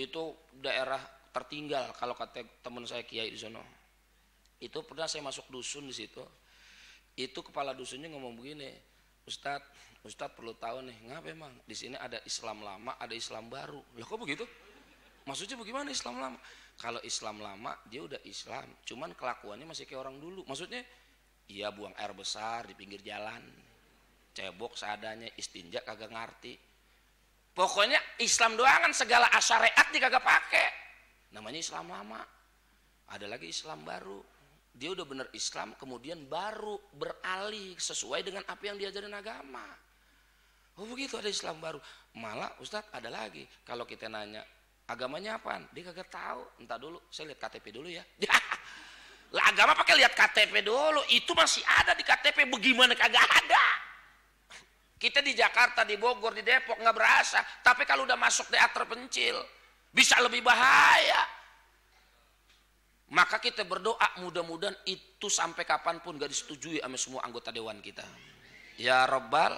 itu daerah tertinggal kalau kata teman saya kiai di sana. Itu pernah saya masuk dusun di situ. Itu kepala dusunnya ngomong begini, Ustadz perlu tahu nih, ngapa emang di sini ada Islam lama, ada Islam baru. Lah kok begitu? Maksudnya bagaimana Islam lama? Kalau Islam lama dia udah Islam, cuman kelakuannya masih kayak orang dulu. Maksudnya, iya buang air besar di pinggir jalan, cebok seadanya, istinja kagak ngerti. Pokoknya Islam doangan, segala syariat dia kagak pakai. Namanya Islam lama. Ada lagi Islam baru. Dia udah bener Islam, kemudian baru beralih sesuai dengan apa yang diajarin agama. Oh begitu, ada Islam baru. Malah Ustadz ada lagi, kalau kita nanya agamanya apaan? Dia kagak tahu. Entah dulu, saya lihat KTP dulu ya. Lah agama pakai lihat KTP dulu. Itu masih ada di KTP, bagaimana kagak ada? Kita di Jakarta, di Bogor, di Depok nggak berasa. Tapi kalau udah masuk daerah terpencil, bisa lebih bahaya. Maka kita berdoa mudah-mudahan itu sampai kapanpun gak disetujui sama semua anggota dewan kita. Ya Rabbal,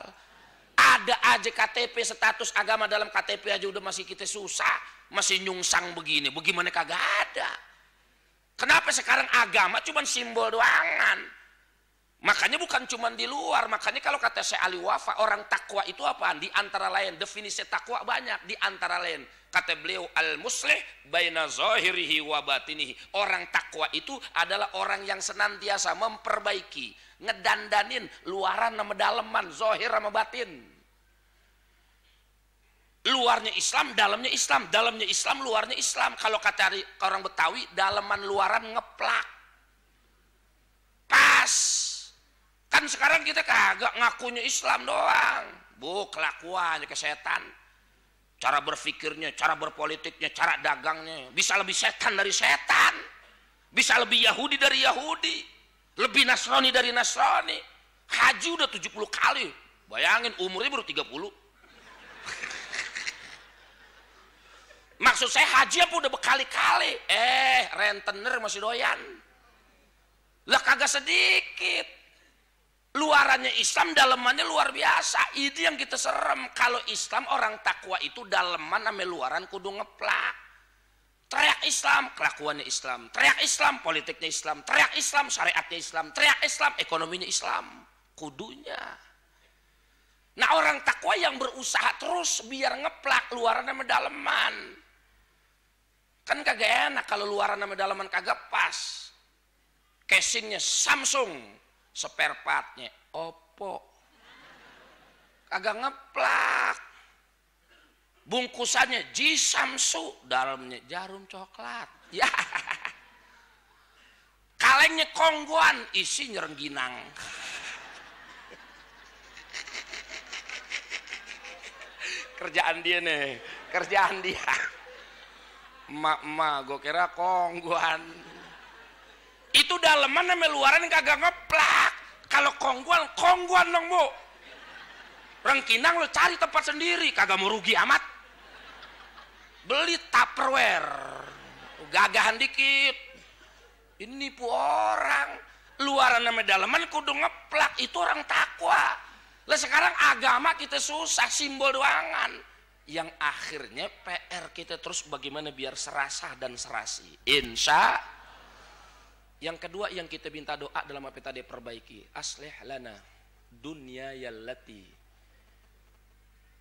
ada aja KTP status agama dalam KTP aja udah masih kita susah. Masih nyungsang begini, bagaimana kagak ada? Kenapa sekarang agama cuma simbol doangan? Makanya bukan cuma di luar. Makanya kalau kata Syekh Ali Wafa, orang takwa itu apaan? Di antara lain, definisi takwa banyak. Di antara lain, kata beliau, al-muslih baina zahirihi wa batinihi. Orang takwa itu adalah orang yang senantiasa memperbaiki, ngedandanin luaran sama daleman, zahir sama batin. Luarnya Islam, dalamnya Islam, dalamnya Islam, luarnya Islam. Kalau kata orang Betawi, daleman luaran ngeplak. Pas. Kan sekarang kita kagak ngakunya Islam doang. Kelakuannya ke setan. Cara berfikirnya, cara berpolitiknya, cara dagangnya. Bisa lebih setan dari setan. Bisa lebih Yahudi dari Yahudi. Lebih Nasrani dari Nasrani. Haji udah 70 kali. Bayangin umurnya baru 30. Maksud saya haji apa udah berkali-kali. Rentenir masih doyan. Lah kagak sedikit. Luarannya Islam, dalemannya luar biasa. Ini yang kita serem. Kalau Islam orang takwa itu daleman sama luaran kudu ngeplak. Teriak Islam, kelakuannya Islam. Teriak Islam, politiknya Islam. Teriak Islam, syariatnya Islam. Teriak Islam, ekonominya Islam. Kudunya. Nah orang takwa yang berusaha terus biar ngeplak luaran sama daleman. Kan kagak enak kalau luaran sama dalaman kagak pas. Casingnya Samsung, spare partnya Oppo. Kagak ngeplak. Bungkusannya Jisamsu, dalamnya jarum coklat. Ya. Kalengnya Kongguan, isinya rengginang. Kerjaan dia nih, kerjaan dia. Emak-emak, gue kira Kongguan. Itu daleman sama luaran kagak ngeplak. Kalau Kongguan dong bu. rengkinang lo cari tempat sendiri, kagak mau rugi amat. Beli Tupperware, gagahan dikit. Ini pu orang luaran sama dalaman kudu ngeplak, itu orang takwa. Lah sekarang agama kita susah, simbol doangan. Yang akhirnya PR kita terus bagaimana biar serasah dan serasi. Insya. Yang kedua yang kita minta doa dalam apa tadi perbaiki. Aslih lana dunya yallati.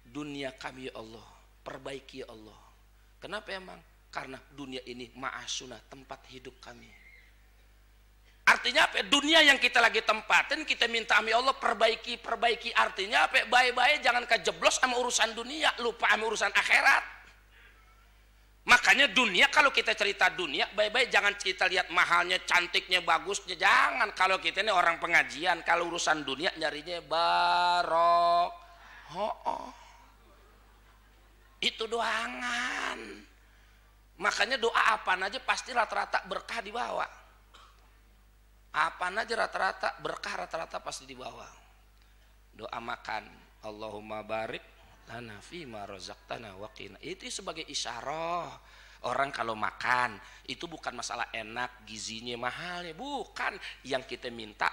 Dunia kami ya Allah, perbaiki ya Allah. Kenapa emang? Karena dunia ini ma'asuna, tempat hidup kami. Artinya apa? Dunia yang kita lagi tempatin, kita minta ya Allah perbaiki. Artinya apa? Baik-baik jangan kejeblos sama urusan dunia, lupa sama urusan akhirat. Makanya dunia, kalau kita cerita dunia, baik-baik jangan kita lihat mahalnya, cantiknya, bagusnya. Jangan. Kalau kita ini orang pengajian, kalau urusan dunia nyarinya barok. Itu doangan. Makanya doa apa aja pasti rata-rata berkah dibawa. Apa aja rata-rata berkah, rata-rata pasti dibawa. Doa makan, Allahumma barik lana fima razaqtana wa qina. Itu sebagai isyarah. Orang kalau makan itu bukan masalah enak, gizinya mahal ya, bukan. Yang kita minta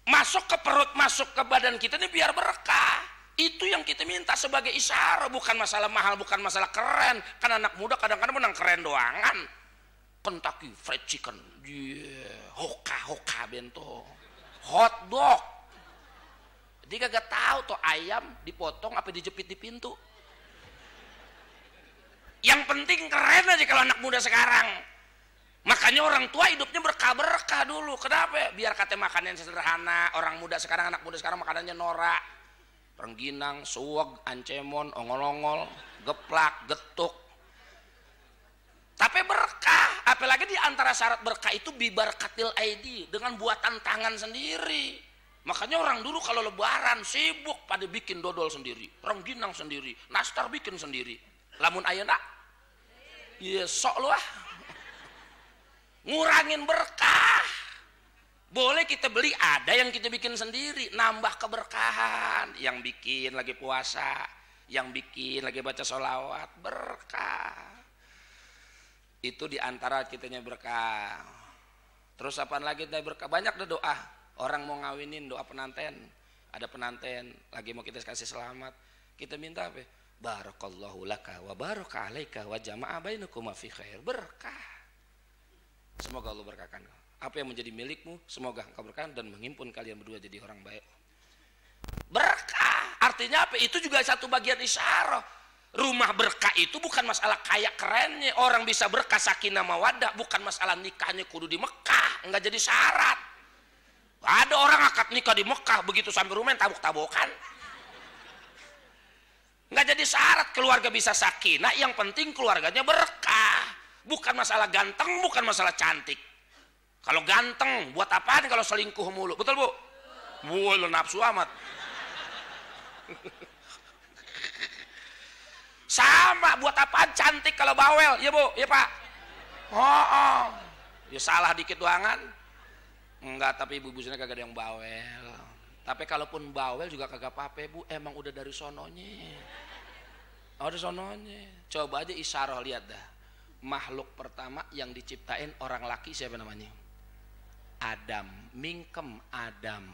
masuk ke perut, masuk ke badan kita ini biar berkah. Itu yang kita minta sebagai isyarah, bukan masalah mahal, bukan masalah keren. Kan anak muda kadang-kadang menang keren doangan. Kentucky Fried Chicken, hoka bento, hot dog. Dia kagak tahu tuh ayam dipotong apa dijepit di pintu. Yang penting keren aja kalau anak muda sekarang. Makanya orang tua hidupnya berkah dulu. Kenapa? Biar kata makanan sederhana. Orang muda sekarang, anak muda sekarang makanannya norak. Rengginang, suweg, ancemon, ongol-ongol, geplak, getuk. Tapi berkah, apalagi di antara syarat berkah itu bibarkatil aidi, dengan buatan tangan sendiri. Makanya orang dulu kalau lebaran sibuk pada bikin dodol sendiri, rengginang sendiri, nastar bikin sendiri. Lamun ayeuna, ya sok lu ah. Ngurangin berkah. Boleh kita beli, ada yang kita bikin sendiri, nambah keberkahan. Yang bikin lagi puasa, yang bikin lagi baca sholawat, berkah. Itu diantara kitanya berkah. Terus apaan lagi kita berkah? Banyak deh doa. Orang mau ngawinin, doa penanten. Ada penanten, lagi mau kita kasih selamat. Kita minta apa? Barakallahu laka wa baraka alaika wa jama'a bainakuma fi khair. Berkah. Semoga Allah berkahkan. Apa yang menjadi milikmu, semoga engkau berkah dan menghimpun kalian berdua jadi orang baik. Berkah, artinya apa? Itu juga satu bagian isyarah. Rumah berkah itu bukan masalah kaya kerennya. Orang bisa berkah sakinah mawaddah, bukan masalah nikahnya kudu di Mekah, enggak jadi syarat. Ada orang akad nikah di Mekah, begitu sampai rumah tabuk-tabukan. Enggak jadi syarat, keluarga bisa sakinah, yang penting keluarganya berkah. Bukan masalah ganteng, bukan masalah cantik. Kalau ganteng, buat apaan kalau selingkuh mulu? Betul bu? Lu nafsu amat. Sama, buat apaan cantik kalau bawel? Ya bu, ya pak? Ya salah dikit doangan. Enggak, tapi ibu-ibu sini kagak ada yang bawel. Tapi kalaupun bawel juga kagak apa-apa bu, emang udah dari sononya. Ada sononya. Coba aja isyarah, lihat dah. Makhluk pertama yang diciptain orang laki siapa namanya? Adam, mingkem Adam.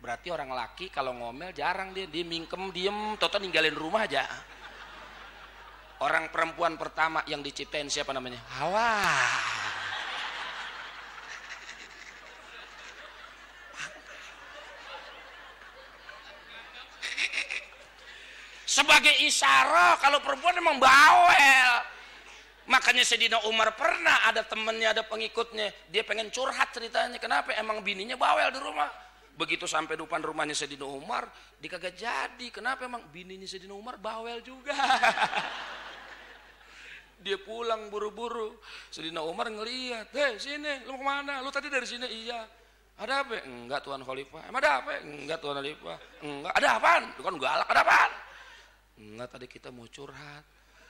Berarti orang laki kalau ngomel jarang dia mingkem diem, toto ninggalin rumah aja. Orang perempuan pertama yang diciptain siapa namanya? Hawa. Sebagai isyarah kalau perempuan emang bawel. Makanya Sayyidina Umar pernah ada temennya, ada pengikutnya, dia pengen curhat ceritanya. Kenapa? Emang bininya bawel di rumah. Begitu sampai depan rumahnya Sayyidina Umar, dia kagak jadi. Kenapa? Emang bininya Sayyidina Umar bawel juga. Dia pulang buru-buru. Sayyidina Umar ngelihat, "Hei sini, lu mau kemana? Lu tadi dari sini?" "Iya." "Ada apa?" "Enggak Tuan Khalifah." "Emang ada apa?" "Enggak Tuan Khalifah." "Enggak." "Ada apaan?" "Lu kan galak." "Ada apaan?" "Enggak, tadi kita mau curhat."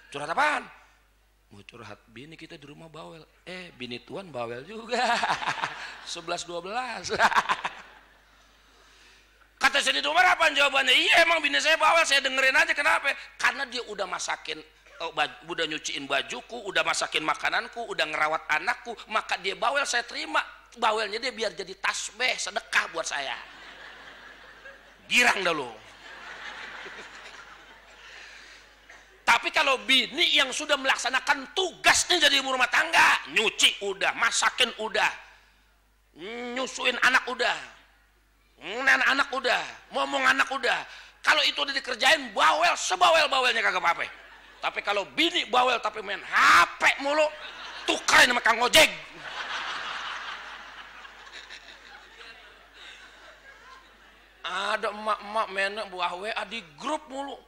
"Curhat apaan?" "Mau curhat bini kita di rumah bawel." "Bini Tuan bawel juga." 11-12. Kata Sayyidina Umar, apa jawabannya? Iya emang bini saya bawel, saya dengerin aja. Kenapa? Karena dia udah masakin, udah nyuciin bajuku, udah masakin makananku, udah ngerawat anakku, maka dia bawel, saya terima. Bawelnya dia biar jadi tasbih, sedekah buat saya. Girang dah lu. Tapi kalau bini yang sudah melaksanakan tugasnya jadi ibu rumah tangga, nyuci udah, masakin udah, nyusuin anak udah, anak udah, ngomong anak udah. Kalau itu udah dikerjain, bawel sebawel-bawelnya kagak apa-apa. Tapi kalau bini bawel tapi main HP mulu, tukarin sama Kang Ojek. Ada emak-emak mainnya buah WA di grup mulu.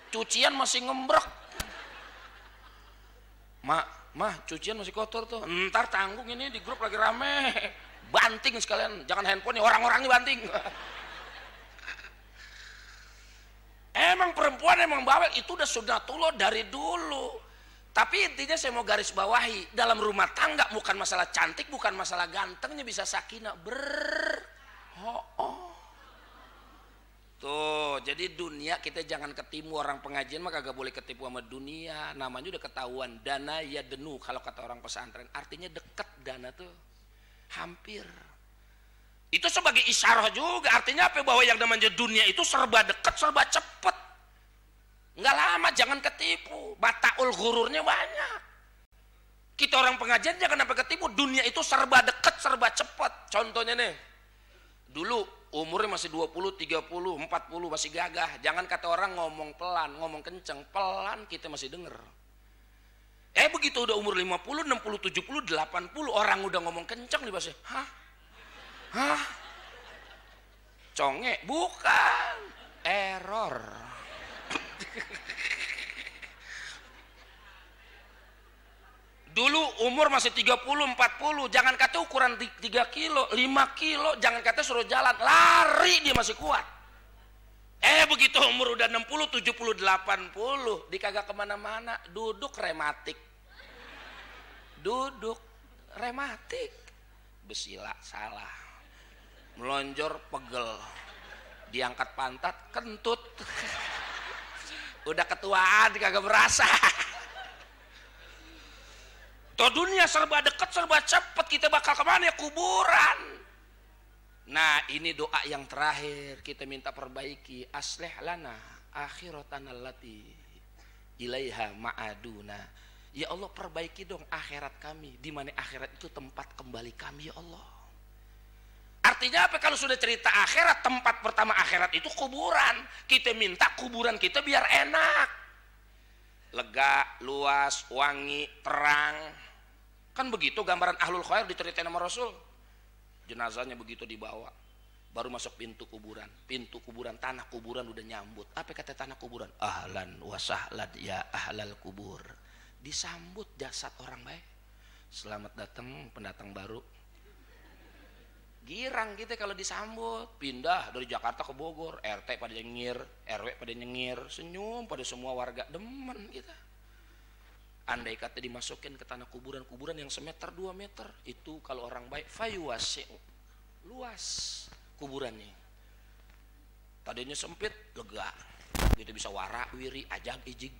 Cucian masih ngembrek. Mah, cucian masih kotor tuh. Ntar tanggung ini di grup lagi rame. Banting sekalian, jangan handphone nih, orang-orangnya banting. Emang perempuan emang bawel, itu udah sunatullah dari dulu. Tapi intinya saya mau garis bawahi, dalam rumah tangga bukan masalah cantik, bukan masalah gantengnya, bisa sakinah Tuh, jadi dunia kita jangan ketipu, orang pengajian mah kagak boleh ketipu sama dunia. Namanya udah ketahuan, dana ya denu kalau kata orang pesantren. Artinya deket dana tuh. Hampir. Itu sebagai isyarah juga. Artinya apa? Bahwa yang namanya dunia itu serba deket, serba cepet. Nggak lama, jangan ketipu. Bataul ghururnya banyak. Kita orang pengajian jangan sampai ketipu. Dunia itu serba deket, serba cepet. Contohnya nih. Dulu umurnya masih 20, 30, 40 masih gagah. Jangan kata orang ngomong pelan, ngomong kenceng. Pelan kita masih denger. Begitu udah umur 50, 60, 70, 80 orang udah ngomong kenceng nih bahasa. Hah? Conge? Bukan. Error. Dulu umur masih 30, 40, jangan kata ukuran 3 kilo, 5 kilo, jangan kata suruh jalan, lari dia masih kuat. Begitu umur udah 60, 70, 80, dikagak kemana-mana, duduk rematik. Besila, salah. Melonjor, pegel. Diangkat pantat, kentut. Udah ketuaan, kagak berasa. Tuh dunia serba deket, serba cepet, kita bakal kemana ya? Kuburan. Nah ini doa yang terakhir kita minta perbaiki. Aslih lana akhiratana allati ilaiha ma'aduna. Ya Allah perbaiki dong akhirat kami, di mana akhirat itu tempat kembali kami ya Allah. Artinya apa? Kalau sudah cerita akhirat, tempat pertama akhirat itu kuburan. Kita minta kuburan kita biar enak, lega, luas, wangi, terang. Kan begitu gambaran ahlul khair diceritain sama Rasul. Jenazahnya begitu dibawa, baru masuk pintu kuburan, tanah kuburan udah nyambut. Apa kata tanah kuburan? Ahlan wa sahlan ya ahlal kubur. Disambut jasad orang baik. Selamat datang pendatang baru. Girang kita kalau disambut. Pindah dari Jakarta ke Bogor, RT pada nyengir, RW pada nyengir, senyum pada semua warga, demen kita. Andai kata dimasukin ke tanah kuburan yang semeter 2 meter, itu kalau orang baik fayuwasi'u, luas kuburannya. Tadinya sempit, lega, gitu bisa warak wiri ajag ijig.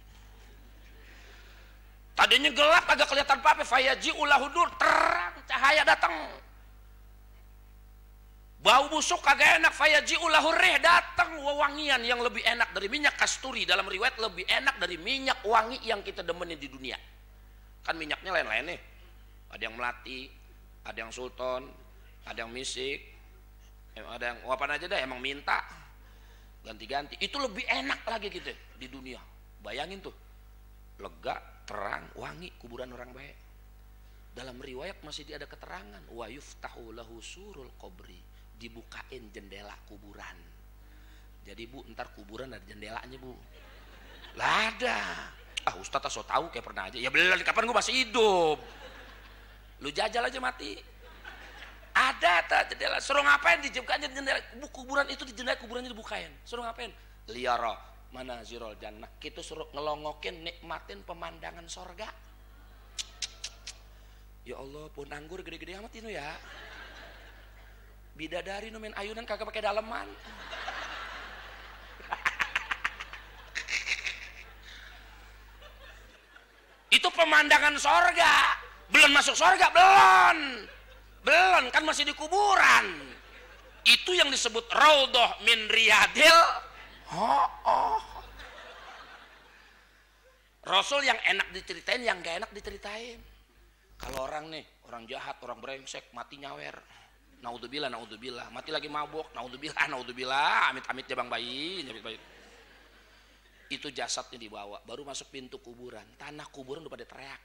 Tadinya gelap agak kelihatan apa, fayaji'u lahudur, terang cahaya datang. Bau busuk kagak enak, fayaji'u lahurrih, datang wewangian yang lebih enak dari minyak kasturi. Dalam riwayat lebih enak dari minyak wangi yang kita demenin di dunia. Kan minyaknya lain-lain nih. Ada yang melati, ada yang sultan, ada yang misik, ada yang wapan aja dah, emang minta ganti-ganti. Itu lebih enak lagi gitu di dunia. Bayangin tuh, lega, terang, wangi kuburan orang baik. Dalam riwayat masih ada keterangan, wa yuftahu lahu surul qabri, dibukain jendela kuburan. Jadi Bu, ntar kuburan ada jendelanya Bu. Lah ada. Ustadz so tahu kayak pernah aja. Ya belum, kapan gue masih hidup. Lu jajal aja mati. Ada tak jendela. Suruh ngapain dibukain jendela kuburan itu, di jendela kuburannya dibukain. Suruh ngapain? Liyara mana zirol jannah. Kita suruh ngelongokin, nikmatin pemandangan sorga. Ya Allah, pun anggur gede-gede amat ini ya. Bidadari nu main ayunan kagak pakai daleman. pemandangan sorga. Belum masuk sorga, belum kan masih di kuburan. Itu yang disebut raudhah min riyadil. Rasul yang enak diceritain, yang gak enak diceritain. Kalau orang nih, orang jahat, orang brengsek, mati nyawer, naudzubillah, mati lagi mabuk, naudzubillah, amit-amit jabang bayi, itu jasadnya dibawa, baru masuk pintu kuburan, tanah kuburan udah pada teriak,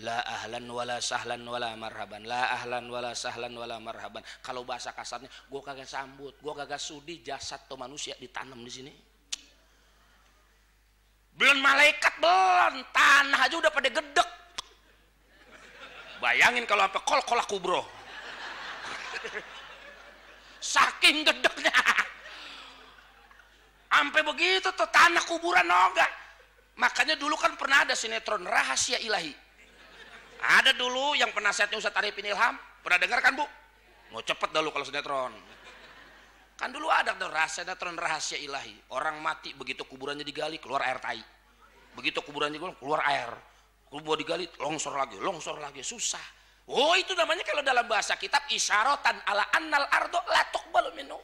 la ahlan wala sahlan wala marhaban, la ahlan wala sahlan wala marhaban. Kalau bahasa kasarnya, gue kagak sambut, gue kagak sudi jasad tuh manusia ditanam di sini. Belum malaikat, belum, tanah aja udah pada gedek. Bayangin kalau sampai kol-kolak kubro, saking gedeknya. Sampai begitu tuh tanah kuburan noga. Makanya dulu kan pernah ada sinetron Rahasia Ilahi. Ada dulu yang penasihatnya Ustaz Arifin Ilham. Pernah dengar kan Bu? Mau cepet dulu kalau sinetron. Kan dulu ada tuh sinetron Rahasia Ilahi. Orang mati begitu kuburannya digali keluar air tai. Begitu kuburannya digali keluar air. Kubur digali longsor lagi, susah. Oh itu namanya kalau dalam bahasa kitab isyaratan ala annal ardo la tuqbalu minhu.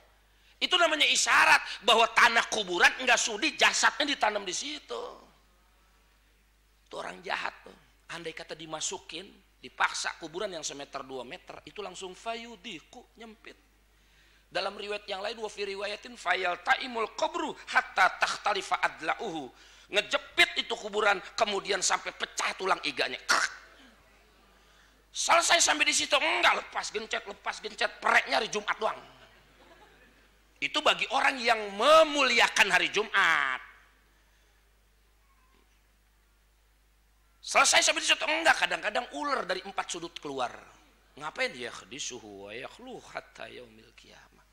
Itu namanya isyarat bahwa tanah kuburan enggak sudi jasadnya ditanam di situ. Itu orang jahat tuh. Andai kata dimasukin, dipaksa kuburan yang semeter 2 meter, itu langsung fayudiku, nyempit. Dalam riwayat yang lain wa fi riwayatin fayal taimul qabru hatta takhtalifa adlauhu. Ngejepit itu kuburan kemudian sampai pecah tulang iganya. Selesai sampai di situ enggak, lepas gencet, pereknya hari Jumat doang. Itu bagi orang yang memuliakan hari Jumat. Selesai sampai di situ enggak, kadang-kadang ular dari 4 sudut keluar. Ngapain dia? Khadisuhu wa yakhlu hatta yaumil qiyamah.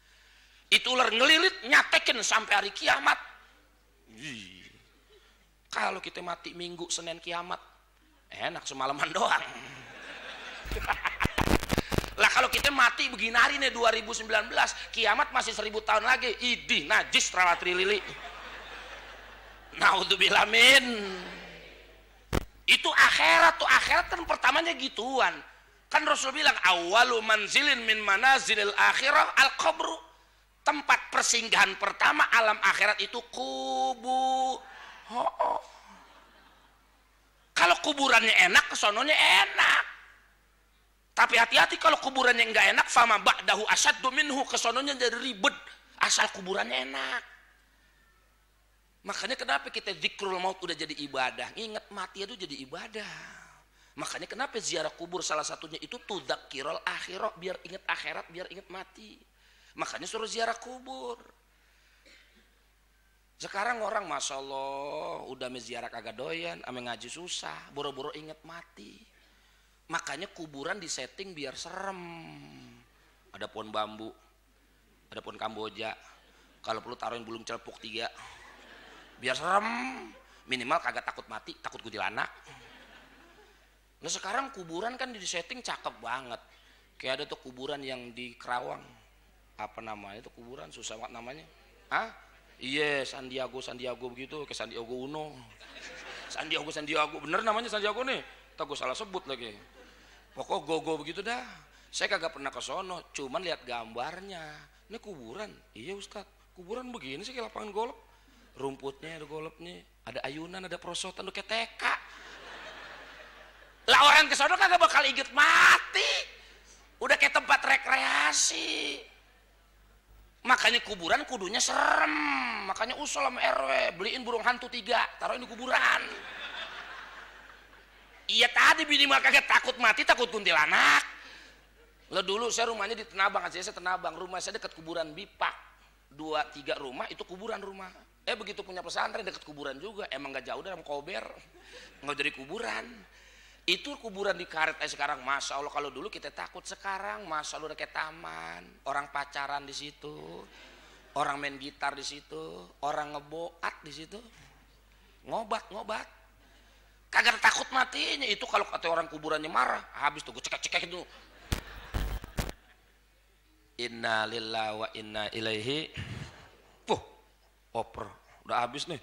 Itu ular ngelilit nyatekin sampai hari kiamat. Kalau kita mati Minggu, Senin kiamat, enak semalaman doang. Lah kalau kita mati begini hari nih 2019, kiamat masih 1000 tahun lagi. Idih najis rawatri lili. Naudzubillah min. Itu akhirat tuh, akhirat kan pertamanya gituan. Kan Rasul bilang awwalu manzilin min manazilil akhirah al-qabru. Tempat persinggahan pertama alam akhirat itu kubur. Kalau kuburannya enak, kesononya enak. Tapi hati-hati kalau kuburannya enggak enak, fama ba'dahu asyaddu minhu, kesononya jadi ribet. Asal kuburannya enak. Makanya kenapa kita zikrul maut udah jadi ibadah? Ingat mati itu jadi ibadah. Makanya kenapa ziarah kubur salah satunya itu tudzakirul akhirah, biar ingat akhirat, biar ingat mati. Makanya suruh ziarah kubur. Sekarang orang Masya Allah udah meziarah kagak doyan, ame ngaji susah, boro-boro inget mati. Makanya kuburan disetting biar serem. Ada pohon bambu, ada pohon Kamboja, kalau perlu taruhin bulung celepuk 3, biar serem. Minimal kagak takut mati, takut kuntilanak. Nah sekarang kuburan kan disetting cakep banget. Kayak ada tuh kuburan yang di Kerawang, apa namanya tuh kuburan, susah banget namanya. Iya, Sandiago begitu, ke Sandiago Uno. Sandiago, bener namanya Sandiago nih. Tak gue salah sebut lagi. Pokok gogo begitu dah. Saya kagak pernah ke sono, cuman lihat gambarnya. Ini kuburan. Iya Ustadz, kuburan begini sih kayak lapangan golf. Rumputnya ada golfnya, ada ayunan, ada perosotan, udah kayak TK. Lah orang ke sono kagak bakal inget mati. Udah kayak tempat rekreasi. Makanya kuburan kudunya serem. Makanya usul sama RW beliin burung hantu 3, taruhin di kuburan. Iya tadi minimal kagak takut mati, takut kuntilanak. Lo dulu saya rumahnya di Tenabang aja, saya Tenabang, rumah saya dekat kuburan Bipak. 2-3 rumah itu kuburan rumah. Begitu punya pesantren dekat kuburan juga, emang gak jauh dari Kober, nggak jadi kuburan. Itu kuburan di Karet sekarang, Masya Allah. Kalau dulu kita takut, sekarang Masya Allah udah kayak taman. Orang pacaran di situ, orang main gitar di situ, orang ngeboat di situ, ngobat. Kagak takut matinya. Itu kalau kata orang kuburannya marah, habis tuh gue cekek itu. Inna lillahi wa inna ilaihi. Oper udah habis nih.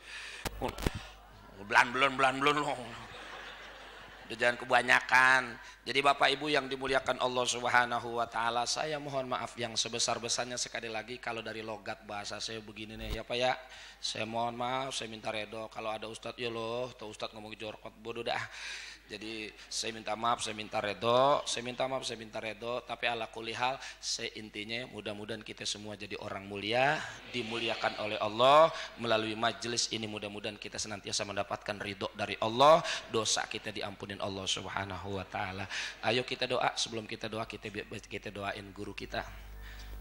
Belum. jangan kebanyakan. Jadi Bapak Ibu yang dimuliakan Allah Subhanahu wa taala, saya mohon maaf yang sebesar-besarnya sekali lagi kalau dari logat bahasa saya begini nih ya Pak ya. Saya mohon maaf, saya minta redo kalau ada ustadz ya loh, atau ustadz ngomong jorkot bodoh dah. Jadi saya minta maaf, saya minta redo, saya minta maaf, saya minta redo. Tapi ala kulihal, saya intinya mudah-mudahan kita semua jadi orang mulia, dimuliakan oleh Allah melalui majelis ini. Mudah-mudahan kita senantiasa mendapatkan ridho dari Allah, dosa kita diampunin Allah Subhanahu wa taala. Ayo kita doa, sebelum kita doa kita doain guru kita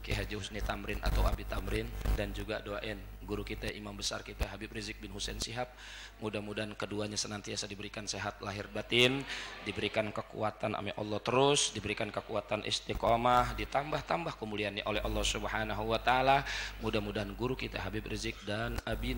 Ki Haji Husni Tamrin atau Abi Tamrin, dan juga doain guru kita, imam besar kita Habib Rizik bin Husain Shihab. Mudah-mudahan keduanya senantiasa diberikan sehat lahir batin, diberikan kekuatan oleh Allah terus, diberikan kekuatan istiqomah, ditambah-tambah kemuliaannya oleh Allah Subhanahu wa taala. Mudah-mudahan guru kita Habib Rizik dan Abi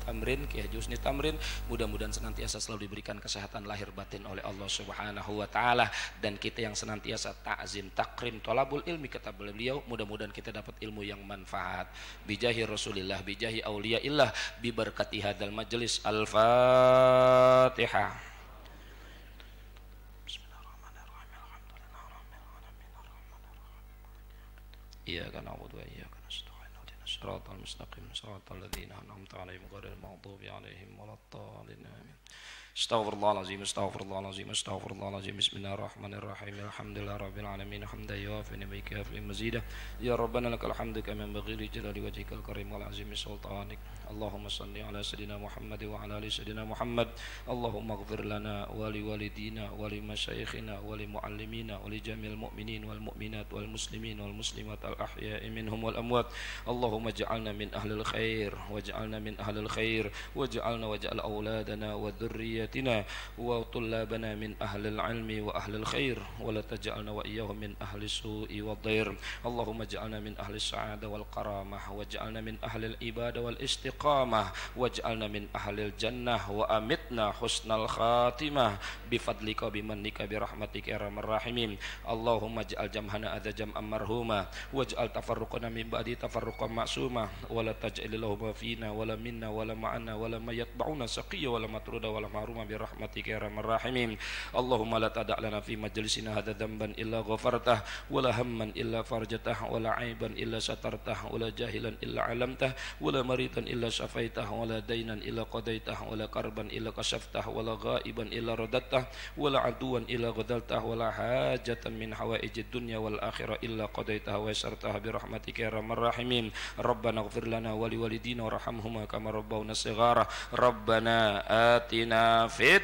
Tamrin, Ki Haji Husni Tamrin, mudah-mudahan senantiasa selalu diberikan kesehatan lahir batin oleh Allah Subhanahu wa taala, dan kita yang senantiasa ta'zim takrim thalabul ilmi kata beliau, mudah-mudahan kita dapat ilmu yang manfaat bijahi Rasulillah, bijahi auliyaillah, biberkati hadzal majlis. Al-Fatihah. Iyyaka na'budu wa iyyaka nasta'in. Ihdinas siratal mustaqim, siratal ladzina an'amta 'alaihim ghairil maghdubi 'alaihim waladdallin. Amin. Astaghfirullahaladzim, astaghfirullahaladzim, astaghfirullahaladzim. Bismillahirrahmanirrahim. Alhamdulillah rabbil alamin, hamdan yuwafi ni'maka wa mazidah. Ya Rabbana lakal hamdu kama yanbaghi li jalali wajhikal karim wal azimi sultanik. Allahumma salli ala sayidina Muhammad wa ala ali sayidina Muhammad. Allahumma ighfir lana wa li walidina wa li masyayikhina wa li muallimina wa li jamil mu'minin wal mu'minat wal muslimin wal muslimat al ahya'i minhum wal amwat. Allahumma ij'alna min ahlil khair waj'alna min ahlil khair waj'alna waj'al auladana wa dhurriyyah wa tullabana min ahlil ilmi wa ahlil khair wa la taj'alna wa iyyahum min ahli su'i wa dhair. Allahumma ja'alna min ahli sa'adah wal karamah waj'alna min ahlil ibadah wal istiqamah waj'alna min ahlil jannah wa amitna husnal khatimah bifadlika bimannika birahmatika ya arhamar rahimin. Allahumma ja'al jam'ana adza jam'an marhuma waj'al tafarruqana min ba'di tafarruqan ma'suma wa la taj'al lahum fina wa la minna wa la ma'ana wa la mayatba'una saqiyya wa la matruda wa la birahmatika ya arhamar rahimin. Allahumma la tada' lana fi majlisina hadza dhanban illa ghafartah wa la hamman illa farjatah wa la aiban illa satartah wa la jahilan illa 'alamtah wa la maridan illa syafaitah wa la dainan illa qadaitah wa la karban illa kashaftah wa la ghaiban illa radattah wa la aduwan illa ghadaltah wa la hajatan min hawaijid dunya wal akhirah illa qadaitah wa yasartah birahmatika ya arhamar rahimin. Rabbana ighfir lana wa li walidina warhamhuma kama rabbawna shighara. Rabbana atina fid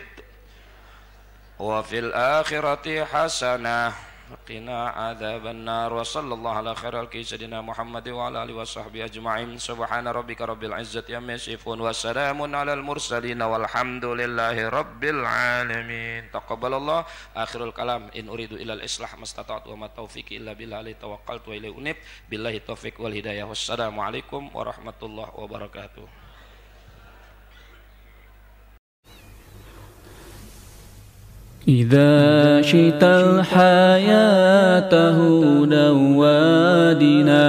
wa fil akhirati hasanah wa qina adzaban nar. Wa sallallahu ala khairal sayyidina Muhammad wa ala alihi washabbihi ajma'in. Subhana rabbika rabbil izzati amma yasifun wa salamun alal mursalin walhamdulillahi rabbil alamin. Taqabbalallah. Akhirul kalam, in uridu ilal islah mastata'tu wa ma taufiqi illa billahi tawakkaltu wa ilaihi unib. Billahi taufiq wal hidayah. Wassalamu alaikum warahmatullahi wabarakatuh. إذا شئت الحياة هدى وادنا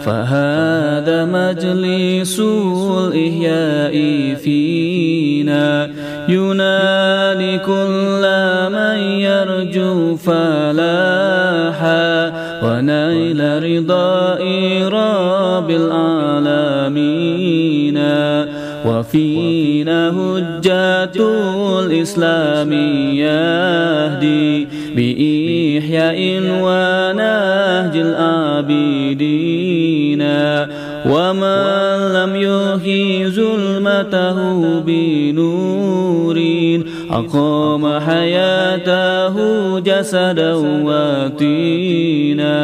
فهذا مجلس الإحياء فينا ينادي كل من يرجو فلاحا ونيل رضاء رب العالمين. وفينا هجة الإسلام يهدي بإحياء ونهج العابدين. ومن لم يحيي ظلمته بنور أقام حياته جسدا وطينا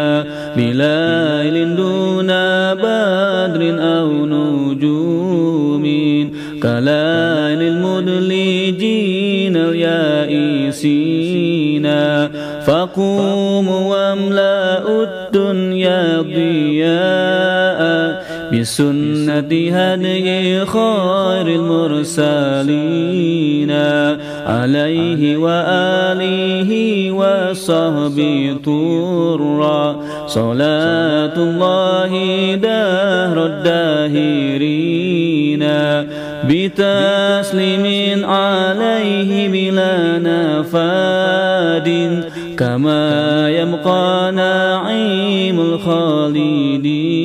بليل دون بدر أو نجوم كليل المدلجين اليائسين. فقوموا واملأوا الدنيا ضياء بسنة هدي خير المرسلين عليه وآله وصحبه طرا صلاة الله دهر الداهرين. بتسليم عليه بلا نفاد كما يبقى نعيم الخالدين